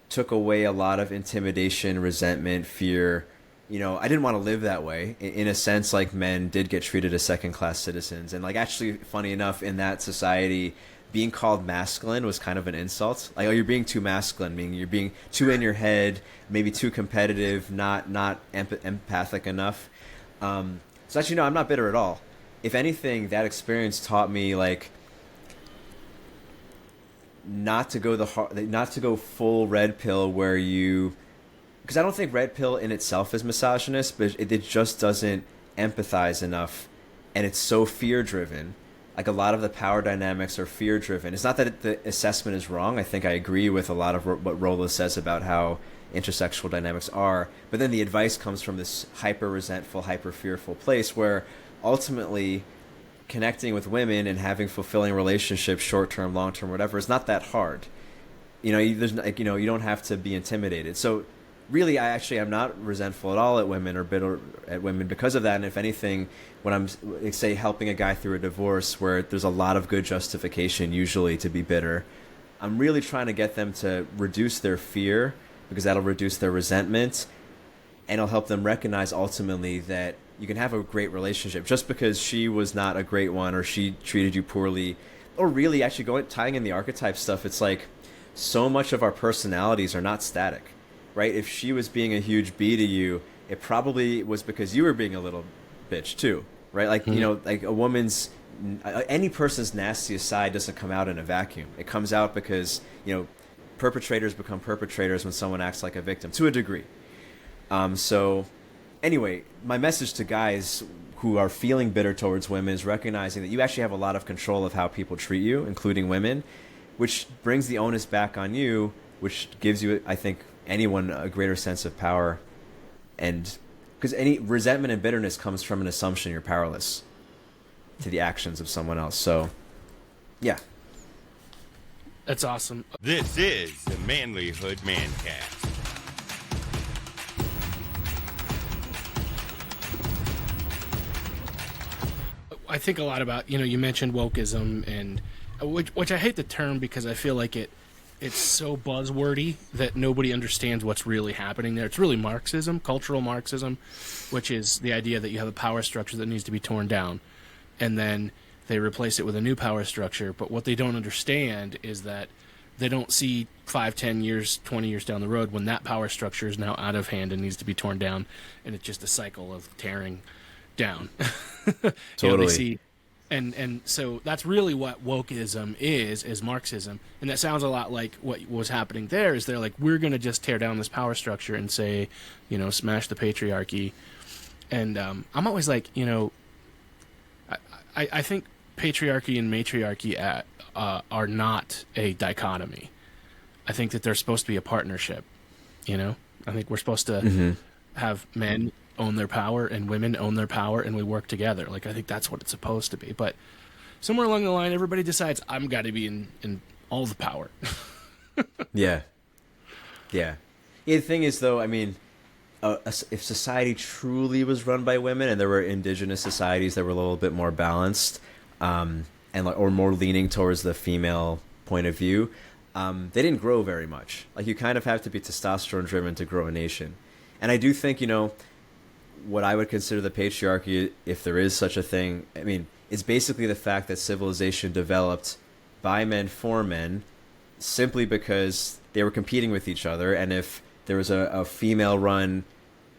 took away a lot of intimidation, resentment, fear. I didn't want to live that way. In a sense, like, men did get treated as second-class citizens. And, like, actually, funny enough, in that society, being called masculine was kind of an insult. Like, oh, you're being too masculine, meaning you're being too in your head, maybe too competitive, not empathic enough. So actually, no, I'm not bitter at all. If anything, that experience taught me, like, not to go full red pill where you, because I don't think red pill in itself is misogynist, but it just doesn't empathize enough, and it's so fear driven. Like a lot of the power dynamics are fear driven. It's not that the assessment is wrong. I think I agree with a lot of what Rolla says about how intersexual dynamics are, but then the advice comes from this hyper resentful, hyper fearful place where ultimately connecting with women and having fulfilling relationships, short term, long term, whatever, is not that hard. You don't have to be intimidated. So really, I'm not resentful at all at women or bitter at women because of that. And if anything, when I'm, say, helping a guy through a divorce where there's a lot of good justification usually to be bitter, I'm really trying to get them to reduce their fear, because that'll reduce their resentment, and it'll help them recognize ultimately that you can have a great relationship just because she was not a great one or she treated you poorly. Or really, actually tying in the archetype stuff, it's like so much of our personalities are not static, right? If she was being a huge B to you, it probably was because you were being a little bitch too, right? Like, like any person's nastiest side doesn't come out in a vacuum. It comes out because, perpetrators become perpetrators when someone acts like a victim to a degree. So anyway, my message to guys who are feeling bitter towards women is recognizing that you actually have a lot of control of how people treat you, including women, which brings the onus back on you, which gives you, I think, anyone a greater sense of power. And because any resentment and bitterness comes from an assumption you're powerless to the actions of someone else. So, yeah. That's awesome. This is the Manlihood ManCast. I think a lot about, you mentioned wokeism, and which I hate the term because I feel like it's so buzzwordy that nobody understands what's really happening there. It's really Marxism, cultural Marxism, which is the idea that you have a power structure that needs to be torn down, and then they replace it with a new power structure. But what they don't understand is that they don't see 5, 10 years, 20 years down the road when that power structure is now out of hand and needs to be torn down, and it's just a cycle of tearing down. Totally. They see, and so that's really what wokeism is Marxism. And that sounds a lot like what was happening there. Is they're like, we're going to just tear down this power structure and say, smash the patriarchy. And I'm always like, I think patriarchy and matriarchy are not a dichotomy. I think that they're supposed to be a partnership. I think we're supposed to have men own their power and women own their power, and we work together. Like, I think that's what it's supposed to be. But somewhere along the line, everybody decides I'm got to be in all the power. Yeah. The thing is, though, I mean, if society truly was run by women and there were indigenous societies that were a little bit more balanced, or more leaning towards the female point of view, they didn't grow very much. Like, you kind of have to be testosterone driven to grow a nation. And I do think, what I would consider the patriarchy, if there is such a thing, I mean, it's basically the fact that civilization developed by men for men simply because they were competing with each other. And if there was a female-run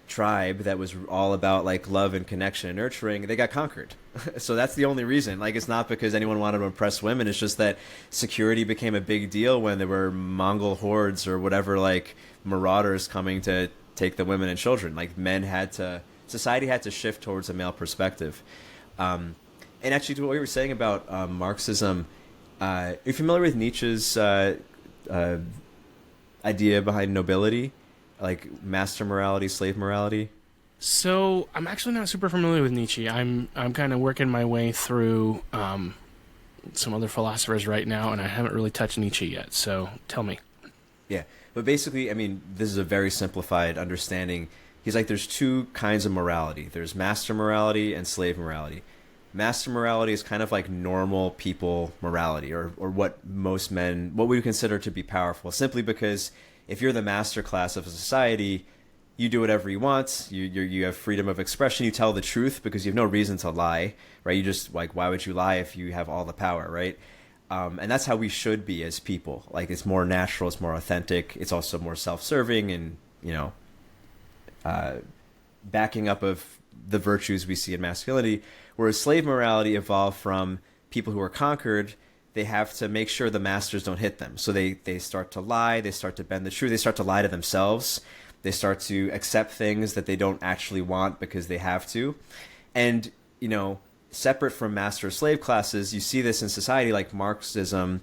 tribe that was all about, like, love and connection and nurturing, they got conquered. So that's the only reason. Like, it's not because anyone wanted to oppress women. It's just that security became a big deal when there were Mongol hordes or whatever, like, marauders coming to take the women and children. Like, society had to shift towards a male perspective. And actually, to what you were saying about Marxism, are you familiar with Nietzsche's idea behind nobility, like master morality, slave morality? So I'm actually not super familiar with Nietzsche. I'm kind of working my way through some other philosophers right now, and I haven't really touched Nietzsche yet. So tell me. Yeah, but basically, I mean, this is a very simplified understanding. He's like, there's two kinds of morality. There's master morality and slave morality. Master morality is kind of like normal people morality, or what most men, what we would consider to be powerful, simply because if you're the master class of a society, you do whatever you want. You have freedom of expression. You tell the truth because you have no reason to lie, right? You just, like, why would you lie if you have all the power, right? And that's how we should be as people. Like, it's more natural, it's more authentic, it's also more self-serving, and, backing up of the virtues we see in masculinity. Whereas slave morality evolved from people who were conquered they have to make sure the masters don't hit them. So they start to lie, they start to bend the truth, they start to lie to themselves, they start to accept things that they don't actually want because they have to. And, you know, separate from master-slave classes, you see this in society like Marxism,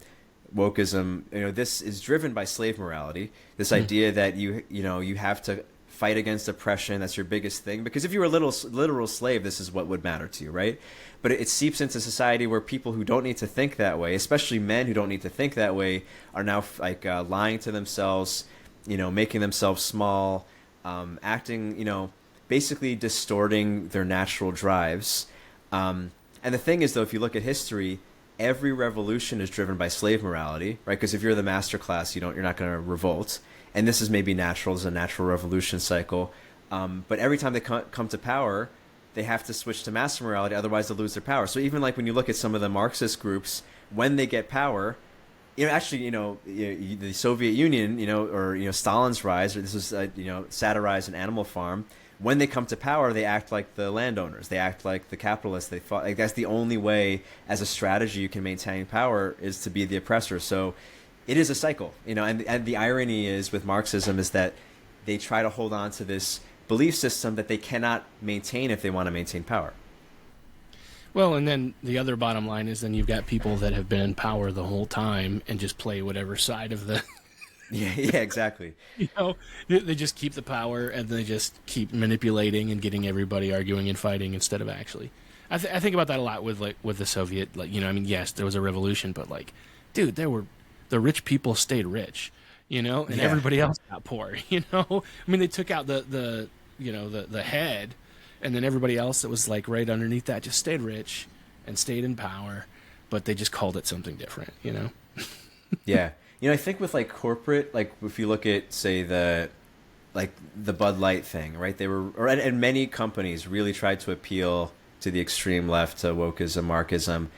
wokeism. You know, this is driven by slave morality, this idea that you have to fight against oppression. That's your biggest thing, because if you were a literal slave, this is what would matter to you, right? But it seeps into society where people who don't need to think that way, especially men who don't need to think that way, are now like lying to themselves, you know, making themselves small, acting, you know, basically distorting their natural drives. And the thing is, though, if you look at history, every revolution is driven by slave morality, right? Because if you're the master class, you're not going to revolt. And this is maybe natural, there's a natural revolution cycle. But every time they come to power, they have to switch to master morality, otherwise they'll lose their power. So even like when you look at some of the Marxist groups, when they get power, you know, actually, you know, the Soviet Union, you know, or, you know, Stalin's rise, or this was, you know, satirized in Animal Farm. When they come to power, they act like the landowners. They act like the capitalists. They fought, like that's the only way as a strategy you can maintain power is to be the oppressor. So it is a cycle, you know, and the irony is with Marxism is that they try to hold on to this belief system that they cannot maintain if they want to maintain power. Well, and then the other bottom line is then you've got people that have been in power the whole time and just play whatever side of the... Yeah, exactly. You know, they just keep the power and they just keep manipulating and getting everybody arguing and fighting instead of actually... I think about that a lot with the Soviet, like, you know, I mean, yes, there was a revolution, but like, dude, the rich people stayed rich, you know, and everybody else got poor, you know? I mean, they took out the head, and then everybody else that was like right underneath that just stayed rich and stayed in power, but they just called it something different, you know? Yeah. You know, I think with like corporate, like if you look at, say, the Bud Light thing, right? And many companies really tried to appeal to the extreme left, to wokeism, Marxism,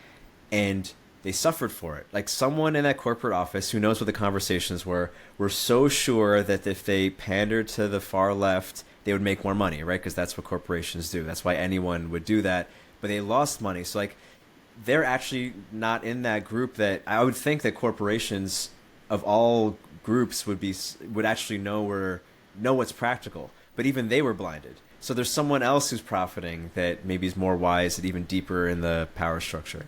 and they suffered for it. Like someone in that corporate office who knows what the conversations were so sure that if they pandered to the far left, they would make more money, right? Because that's what corporations do. That's why anyone would do that. But they lost money. So like they're actually not in that group that I would think that corporations of all groups would actually know what's practical. But even they were blinded. So there's someone else who's profiting that maybe is more wise and even deeper in the power structure.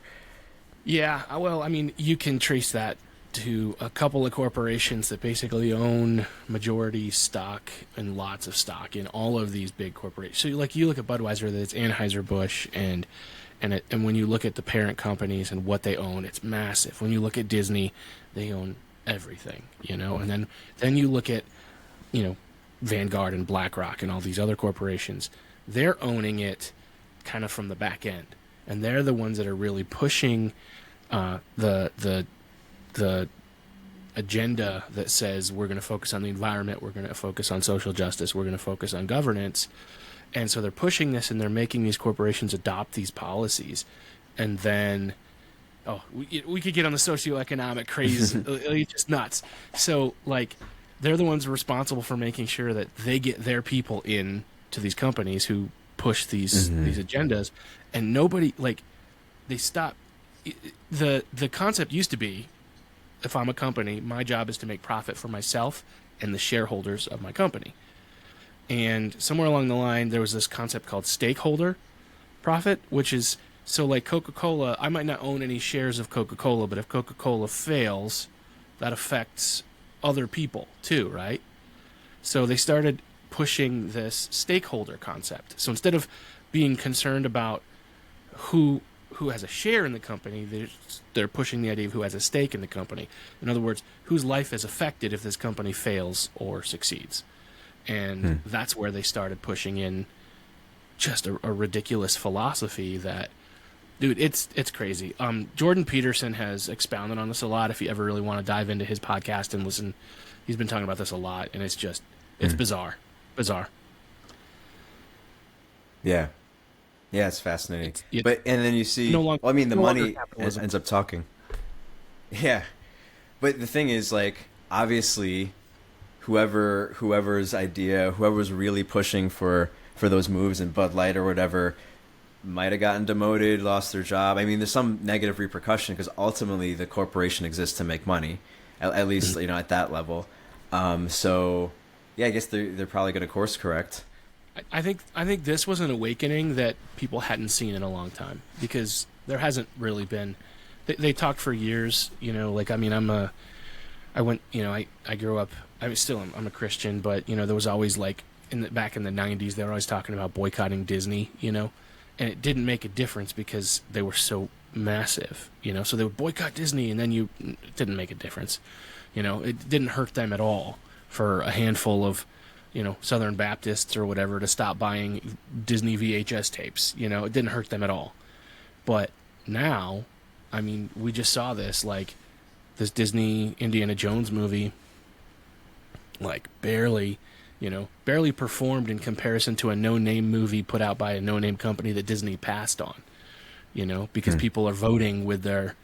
Yeah, well, I mean, you can trace that to a couple of corporations that basically own majority stock and lots of stock in all of these big corporations. So, like, you look at Budweiser, that's Anheuser-Busch, and when you look at the parent companies and what they own, it's massive. When you look at Disney, they own everything, you know. And then you look at, you know, Vanguard and BlackRock and all these other corporations. They're owning it kind of from the back end. And they're the ones that are really pushing the agenda that says we're going to focus on the environment, we're going to focus on social justice, we're going to focus on governance. And so they're pushing this and they're making these corporations adopt these policies. And then, we could get on the socioeconomic craze. It's just nuts. So, like, they're the ones responsible for making sure that they get their people in to these companies who push these agendas. And nobody, like, they stop. The concept used to be, if I'm a company, my job is to make profit for myself and the shareholders of my company. And somewhere along the line, there was this concept called stakeholder profit, which is, so like Coca-Cola, I might not own any shares of Coca-Cola, but if Coca-Cola fails, that affects other people too, right? So they started pushing this stakeholder concept. So instead of being concerned about who has a share in the company, they're pushing the idea of who has a stake in the company. In other words, whose life is affected if this company fails or succeeds. And that's where they started pushing in just a ridiculous philosophy that, dude, it's crazy. Jordan Peterson has expounded on this a lot. If you ever really want to dive into his podcast and listen, he's been talking about this a lot, and it's just, it's bizarre. Yeah, it's fascinating. And then you see, the money ends up talking. Yeah, but the thing is, like, obviously, whoever's idea, whoever's really pushing for those moves in Bud Light or whatever, might have gotten demoted, lost their job. I mean, there's some negative repercussion because ultimately the corporation exists to make money, at least at that level. So yeah, I guess they're probably going to course correct. I think this was an awakening that people hadn't seen in a long time, because there hasn't really been. They talked for years, like, I mean, I grew up. I'm a Christian, but there was always, like, back in the 90s, they were always talking about boycotting Disney, and it didn't make a difference because they were so massive, so they would boycott Disney, and then it didn't make a difference, it didn't hurt them at all for a handful of Southern Baptists or whatever to stop buying Disney VHS tapes. It didn't hurt them at all. But now, I mean, we just saw this, like, this Disney Indiana Jones movie, like, barely performed in comparison to a no-name movie put out by a no-name company that Disney passed on, because people are voting with their,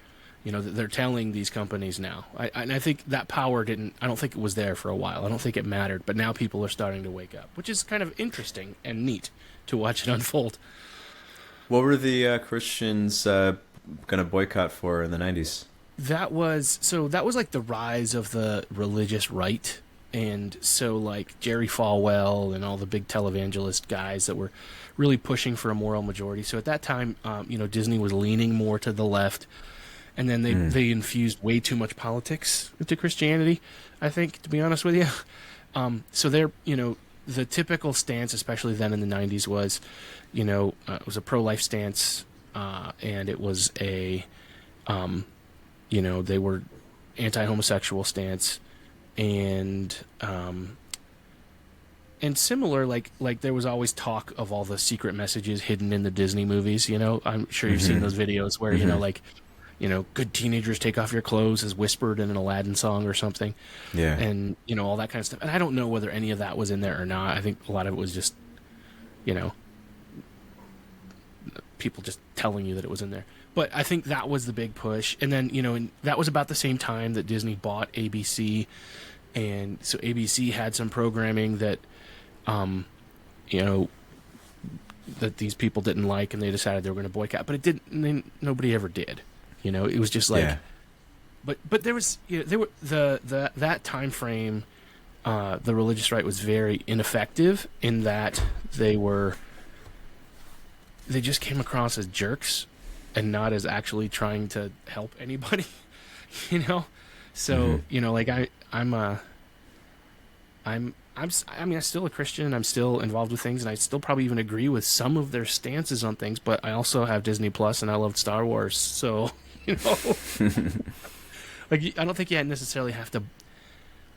they're telling these companies now. And I think that power I don't think it was there for a while. I don't think it mattered, but now people are starting to wake up, which is kind of interesting and neat to watch it unfold. What were the Christians going to boycott for in the 90s? That was like the rise of the religious right. And so, like, Jerry Falwell and all the big televangelist guys that were really pushing for a moral majority. So at that time, Disney was leaning more to the left. And then they infused way too much politics into Christianity, I think, to be honest with you. So they're, the typical stance, especially then in the 90s, was, it was a pro-life stance, and it was a, they were anti-homosexual stance, and similar, like there was always talk of all the secret messages hidden in the Disney movies. I'm sure you've seen those videos where like, good teenagers take off your clothes is whispered in an Aladdin song or something. Yeah. And all that kind of stuff. And I don't know whether any of that was in there or not. I think a lot of it was just people just telling you that it was in there. But I think that was the big push. And then, and that was about the same time that Disney bought ABC. And so ABC had some programming that, that these people didn't like, and they decided they were going to boycott. But it didn't. Nobody ever did. It was just like. Yeah. But there was that time frame. The religious right was very ineffective in that they just came across as jerks and not as actually trying to help anybody, So, like I'm still a Christian. I'm still involved with things, and I still probably even agree with some of their stances on things, but I also have Disney Plus and I loved Star Wars. So, like, I don't think you necessarily have to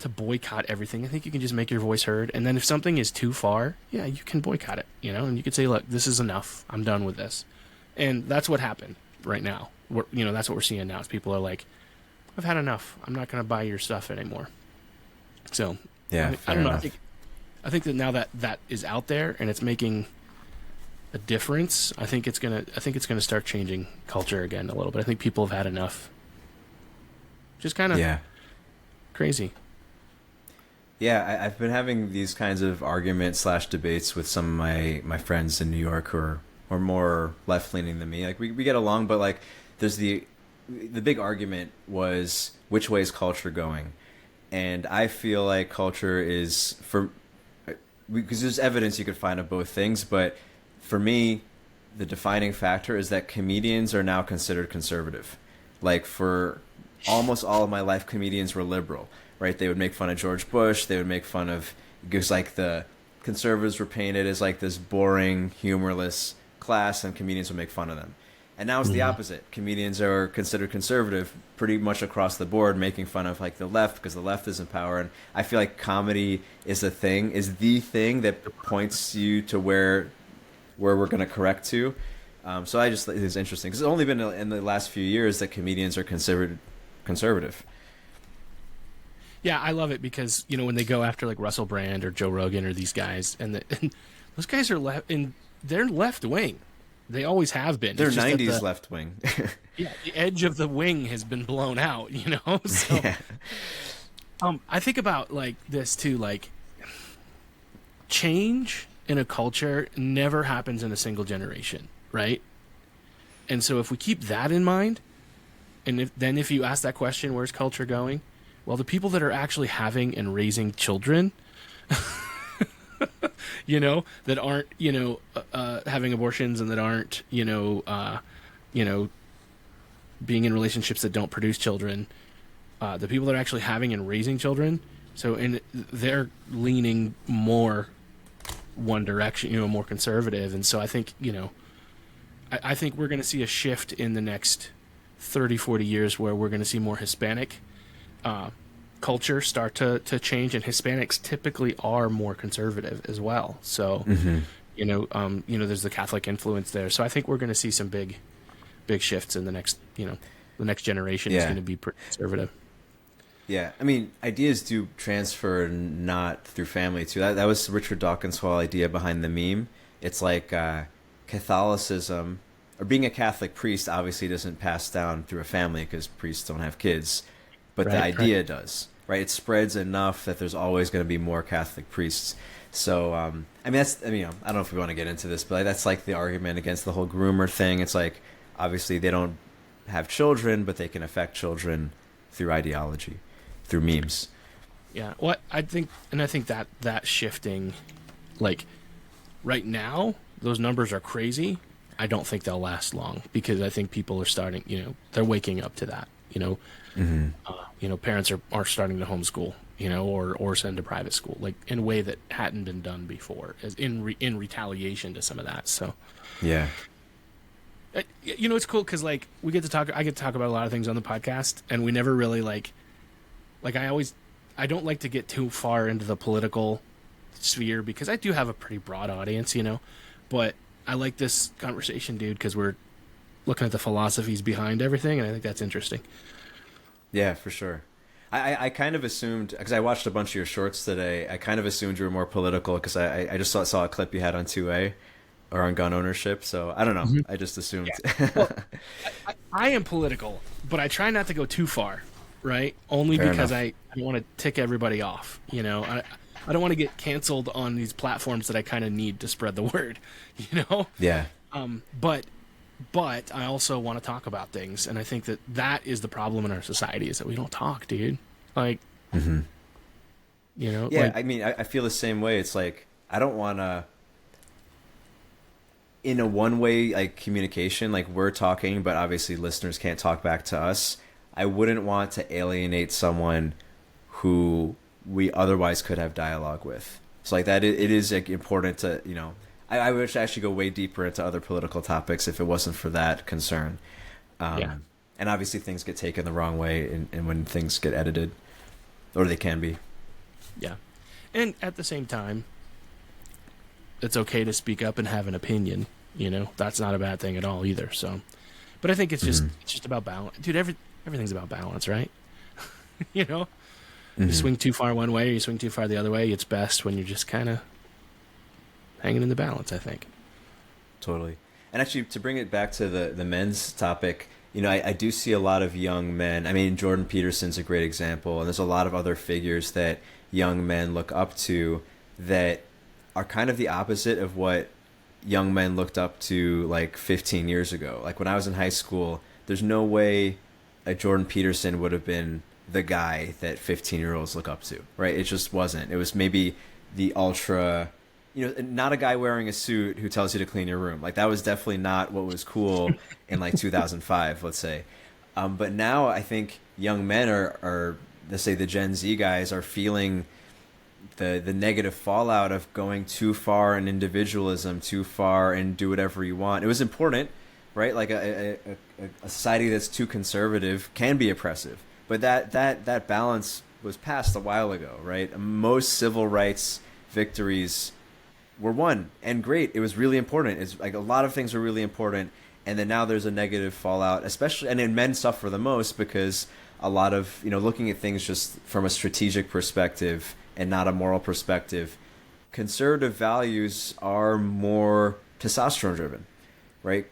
boycott everything. I think you can just make your voice heard. And then if something is too far, yeah, you can boycott it, and you could say, look, this is enough. I'm done with this. And that's what happened right now. That's what we're seeing now is people are like, I've had enough. I'm not going to buy your stuff anymore. So, yeah, I don't know. I think that now that is out there and it's making a difference, I think it's gonna start changing culture again a little bit. I think people have had enough. Just kind of crazy. Yeah, I've been having these kinds of arguments / debates with some of my friends in New York who are more left leaning than me. Like we get along, but like there's the big argument was which way is culture going, and I feel like culture is because there's evidence you could find of both things, but for me, the defining factor is that comedians are now considered conservative. Like for almost all of my life, comedians were liberal, right? They would make fun of George Bush. They would make fun of, because like the conservatives were painted as like this boring, humorless class, and comedians would make fun of them. And now it's the opposite. Comedians are considered conservative pretty much across the board, making fun of like the left because the left is in power. And I feel like comedy is the thing that points you to where we're going to correct to. So I just think it's interesting because it's only been in the last few years that comedians are considered conservative. Yeah, I love it because, when they go after like Russell Brand or Joe Rogan or these guys, and those guys are they're left wing. They always have been. They're 90s left wing. Yeah, the edge of the wing has been blown out, So, yeah. I think about like this too, like change in a culture never happens in a single generation. right? And so if we keep that in mind, and if you ask that question, where's culture going? Well, the people that are actually having and raising children, that aren't, having abortions and that aren't, being in relationships that don't produce children, the people that are actually having and raising children, they're leaning more one direction, more conservative. And so I think, I think we're going to see a shift in the next 30, 40 years where we're going to see more Hispanic culture start to change, and Hispanics typically are more conservative as well. So, there's the Catholic influence there. So I think we're going to see some big shifts in the next, the next generation is going to be pretty conservative. Yeah, I mean, ideas do transfer not through family too. That was Richard Dawkins' whole idea behind the meme. It's like Catholicism, or being a Catholic priest, obviously doesn't pass down through a family because priests don't have kids, but the idea does, right? It spreads enough that there's always going to be more Catholic priests. So, I don't know if we want to get into this, but that's like the argument against the whole groomer thing. It's like, obviously they don't have children, but they can affect children through ideology, through memes. Yeah, well, I think that shifting, like right now, those numbers are crazy. I don't think they'll last long because I think people are starting, they're waking up to that, parents are starting to homeschool, or send to private school, like in a way that hadn't been done before, as in retaliation to some of that. So, yeah. It's cool because like I get to talk about a lot of things on the podcast, and we never really like I don't like to get too far into the political sphere because I do have a pretty broad audience, but I like this conversation, dude, because we're looking at the philosophies behind everything, and I think that's interesting. Yeah, for sure. I kind of assumed, because I watched a bunch of your shorts today, I kind of assumed you were more political because I just saw a clip you had on 2A or on gun ownership, so I don't know. I just assumed. Yeah. Well, I am political, but I try not to go too far, right? Only Fair because enough. I want to tick everybody off, I don't want to get canceled on these platforms that I kind of need to spread the word, Yeah. But I also want to talk about things, and I think that is the problem in our society is that we don't talk, dude. Like, Yeah, like, I mean, I feel the same way. It's like, I don't want to, in a one-way like communication, like we're talking, but obviously listeners can't talk back to us. I wouldn't want to alienate someone who we otherwise could have dialogue with. So like that, it is like important to, I would actually go way deeper into other political topics if it wasn't for that concern. And obviously things get taken the wrong way and when things get edited, or they can be. Yeah. And at the same time, it's okay to speak up and have an opinion, That's not a bad thing at all either. So, but I think it's just about balance. Dude, everything's about balance, right? You swing too far one way or you swing too far the other way. It's best when you're just kind of hanging in the balance, I think. Totally. And actually, to bring it back to the men's topic, I do see a lot of young men. I mean, Jordan Peterson's a great example, and there's a lot of other figures that young men look up to that are kind of the opposite of what young men looked up to like 15 years ago. Like when I was in high school, there's no way a Jordan Peterson would have been the guy that 15-year-olds look up to, right? It just wasn't. It was maybe the ultra, not a guy wearing a suit who tells you to clean your room. Like that was definitely not what was cool in like 2005, let's say. But now I think young men are, let's say the Gen Z guys are feeling the negative fallout of going too far in individualism, too far and do whatever you want. It was important, right? Like a society that's too conservative can be oppressive. But that balance was passed a while ago, right? Most civil rights victories were won, and great. It was really important. It's like a lot of things were really important, and then now there's a negative fallout, especially, and then men suffer the most because a lot of, looking at things just from a strategic perspective and not a moral perspective, conservative values are more testosterone driven. Right?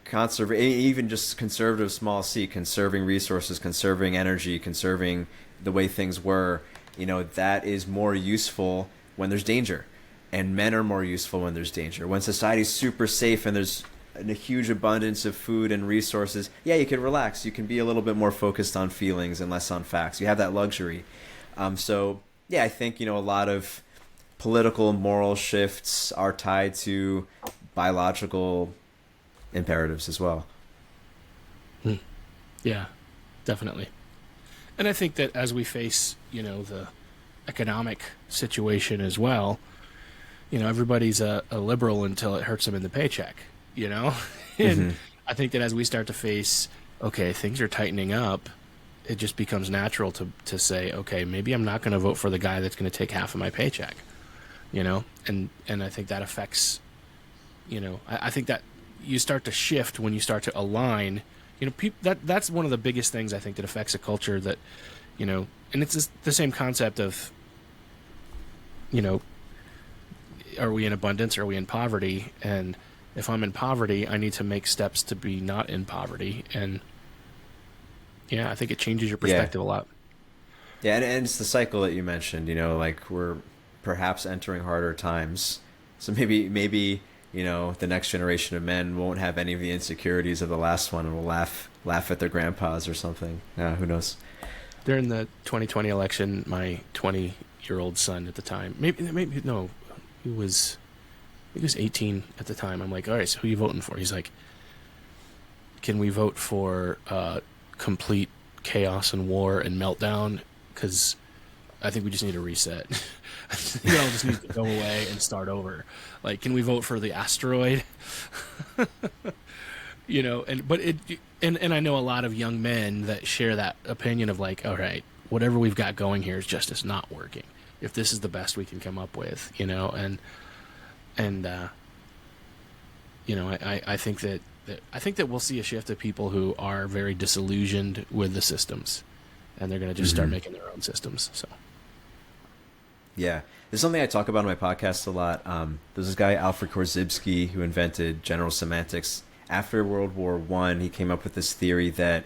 Even just conservative small c, conserving resources, conserving energy, conserving the way things were, that is more useful when there's danger. And men are more useful when there's danger. When society's super safe and there's a huge abundance of food and resources, yeah, you can relax. You can be a little bit more focused on feelings and less on facts. You have that luxury. So yeah, I think, a lot of political moral shifts are tied to biological imperatives as well. Yeah, definitely. And I think that as we face, the economic situation as well, everybody's a liberal until it hurts them in the paycheck, And I think that as we start to face, okay, things are tightening up, it just becomes natural to say, okay, maybe I'm not going to vote for the guy that's going to take half of my paycheck, and I think that affects, I think that you start to shift when you start to align, that's one of the biggest things I think that affects a culture that, and it's just the same concept of, are we in abundance? Or are we in poverty? And if I'm in poverty, I need to make steps to be not in poverty. And yeah, I think it changes your perspective a lot. Yeah, and it's the cycle that you mentioned, like we're perhaps entering harder times. So maybe the next generation of men won't have any of the insecurities of the last one and will laugh at their grandpas or something. Yeah, who knows? During the 2020 election, my 20-year-old son at the time, maybe no, he was 18 at the time. I'm like, all right, so who are you voting for? He's like, can we vote for complete chaos and war and meltdown? Because I think we just need a reset. We all just need to go away and start over. Like, can we vote for the asteroid? And I know a lot of young men that share that opinion of like, all right, whatever we've got going here is not working. If this is the best we can come up with, I think that we'll see a shift of people who are very disillusioned with the systems, and they're going to just start making their own systems. So, yeah, there's something I talk about on my podcast a lot. There's this guy Alfred Korzybski who invented general semantics. After World War I, he came up with this theory that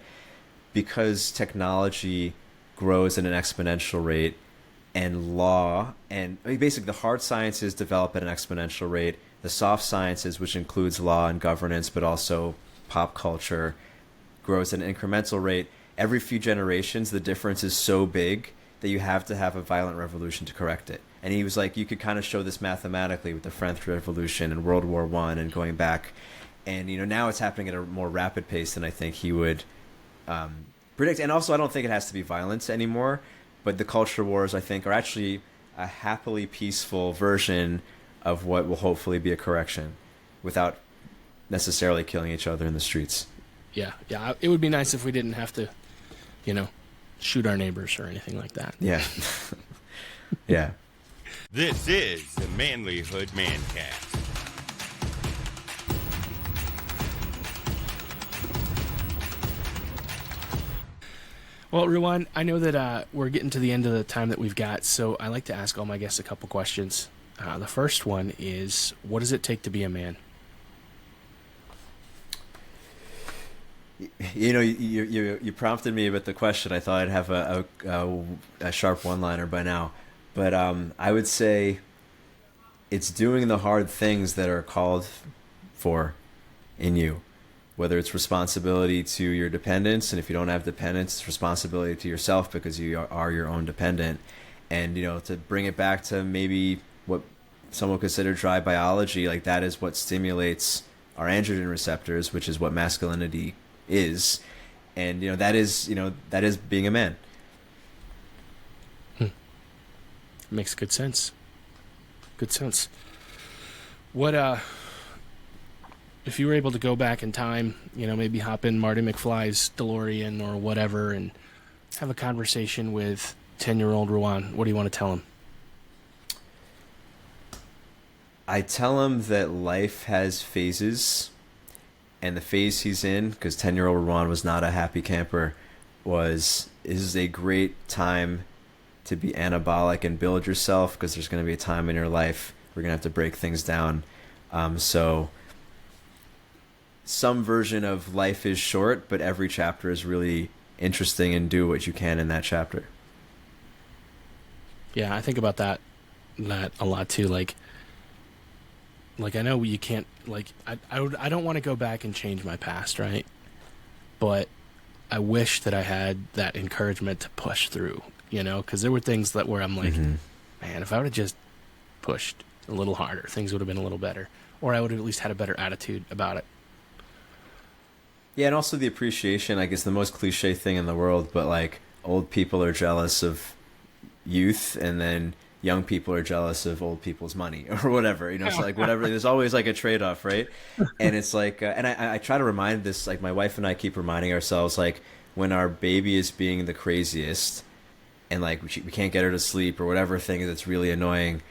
because technology grows at an exponential rate, and law and basically the hard sciences develop at an exponential rate, the soft sciences, which includes law and governance, but also pop culture, grows at an incremental rate. Every few generations, the difference is so big that you have to have a violent revolution to correct it. And he was like, you could kind of show this mathematically with the French Revolution and World War I and going back. And, now it's happening at a more rapid pace than I think he would predict. And also, I don't think it has to be violence anymore. But the culture wars, I think, are actually a happily peaceful version of what will hopefully be a correction without necessarily killing each other in the streets. Yeah. It would be nice if we didn't have to, shoot our neighbors or anything like that. Yeah. Yeah. This is the Manlihood ManCast. Well, Ruwan, I know that we're getting to the end of the time that we've got, so I like to ask all my guests a couple questions. The first one is, what does it take to be a man? You prompted me with the question. I thought I'd have a sharp one-liner by now. But I would say it's doing the hard things that are called for in you. Whether it's responsibility to your dependents, and if you don't have dependents, it's responsibility to yourself because you are your own dependent. And, to bring it back to maybe what some would consider dry biology, like that is what stimulates our androgen receptors, which is what masculinity is. And, that is being a man. Makes good sense. Good sense. What, if you were able to go back in time, maybe hop in Marty McFly's DeLorean or whatever and have a conversation with 10-year-old Ruwan, what do you want to tell him? I tell him that life has phases, and the phase he's in, because 10-year-old Ruwan was not a happy camper, is a great time to be anabolic and build yourself, because there's going to be a time in your life where you're going to have to break things down. So some version of life is short, but every chapter is really interesting, and do what you can in that chapter. Yeah, I think about that a lot too. Like, Like, I know you can't, like, I don't want to go back and change my past, right? But I wish that I had that encouragement to push through, because there were things where I'm like, man, if I would have just pushed a little harder, things would have been a little better. Or I would have at least had a better attitude about it. Yeah, and also the appreciation, I guess the most cliche thing in the world, but like old people are jealous of youth, and then young people are jealous of old people's money or whatever, so like whatever, there's always like a trade-off, right? And it's like, and I try to remind this, like my wife and I keep reminding ourselves, like when our baby is being the craziest and like we can't get her to sleep or whatever thing that's really annoying,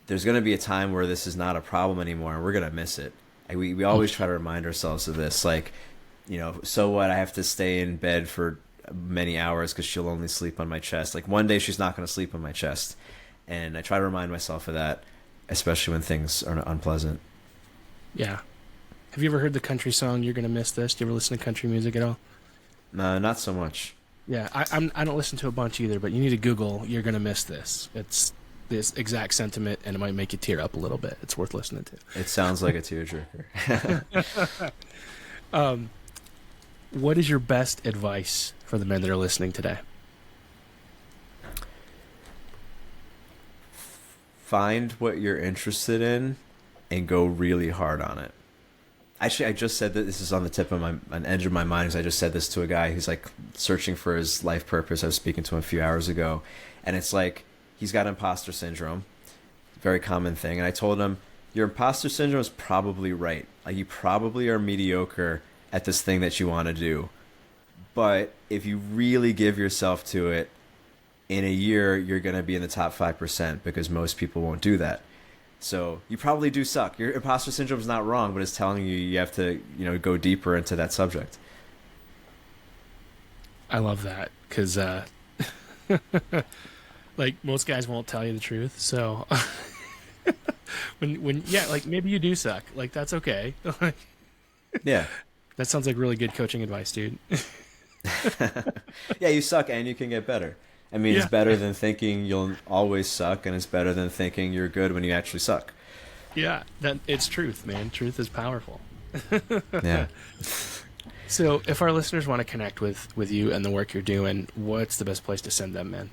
there's going to be a time where this is not a problem anymore and we're going to miss it. Like we always try to remind ourselves of this, like, so what, I have to stay in bed for many hours because she'll only sleep on my chest. Like one day she's not going to sleep on my chest. And I try to remind myself of that, especially when things are unpleasant. Yeah. Have you ever heard the country song, You're Gonna Miss This? Do you ever listen to country music at all? No, not so much. Yeah, I don't listen to a bunch either, but you need to Google You're Gonna Miss This. It's this exact sentiment, and it might make you tear up a little bit. It's worth listening to. It sounds like a tearjerker. What is your best advice for the men that are listening today? Find what you're interested in and go really hard on it. Actually, I just said that, this is on the tip of an edge of my mind, because I just said this to a guy who's like searching for his life purpose. I was speaking to him a few hours ago, and it's like he's got imposter syndrome, very common thing. And I told him, your imposter syndrome is probably right. Like you probably are mediocre at this thing that you want to do. But if you really give yourself to it, in a year, you're going to be in the top 5% because most people won't do that. So you probably do suck. Your imposter syndrome is not wrong, but it's telling you you have to, go deeper into that subject. I love that because, like most guys won't tell you the truth. So like maybe you do suck. Like that's okay. Yeah. That sounds like really good coaching advice, dude. Yeah, you suck and you can get better. I mean, It's better than thinking you'll always suck, and it's better than thinking you're good when you actually suck. Yeah, it's truth, man. Truth is powerful. Yeah. So if our listeners want to connect with you and the work you're doing, what's the best place to send them, man?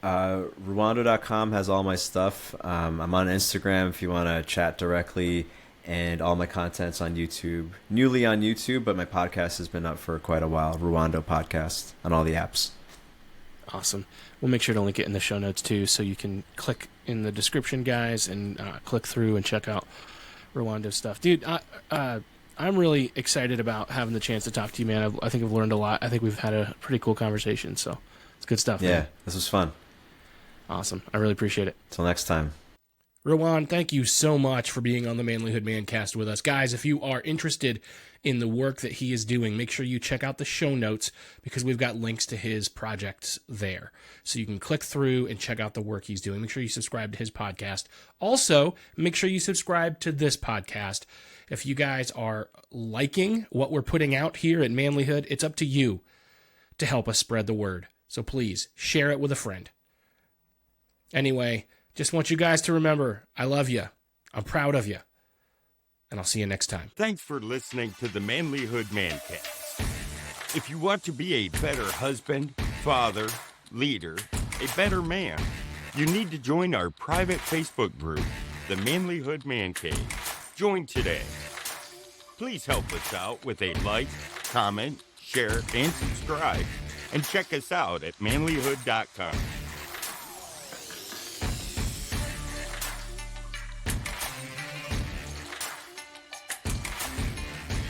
Ruwando.com has all my stuff. I'm on Instagram if you want to chat directly, and all my content's on YouTube. Newly on YouTube, but my podcast has been up for quite a while. Ruwando Podcast on all the apps. Awesome. We'll make sure to link it in the show notes too, so you can click in the description, guys, and click through and check out Ruwando's stuff. Dude, I'm really excited about having the chance to talk to you, man. I think I've learned a lot. I think we've had a pretty cool conversation, so it's good stuff. Yeah, man. This was fun. Awesome. I really appreciate it. Till next time. Ruwan, thank you so much for being on the Manlihood ManCast with us. Guys, if you are interested in the work that he is doing, make sure you check out the show notes because we've got links to his projects there. So you can click through and check out the work he's doing. Make sure you subscribe to his podcast. Also, make sure you subscribe to this podcast. If you guys are liking what we're putting out here at Manlihood, it's up to you to help us spread the word. So please share it with a friend. Anyway, just want you guys to remember, I love you. I'm proud of you. And I'll see you next time. Thanks for listening to the Manlihood ManCast. If you want to be a better husband, father, leader, a better man, you need to join our private Facebook group, the Manlihood Man Cave. Join today. Please help us out with a like, comment, share, and subscribe. And check us out at manlihood.com.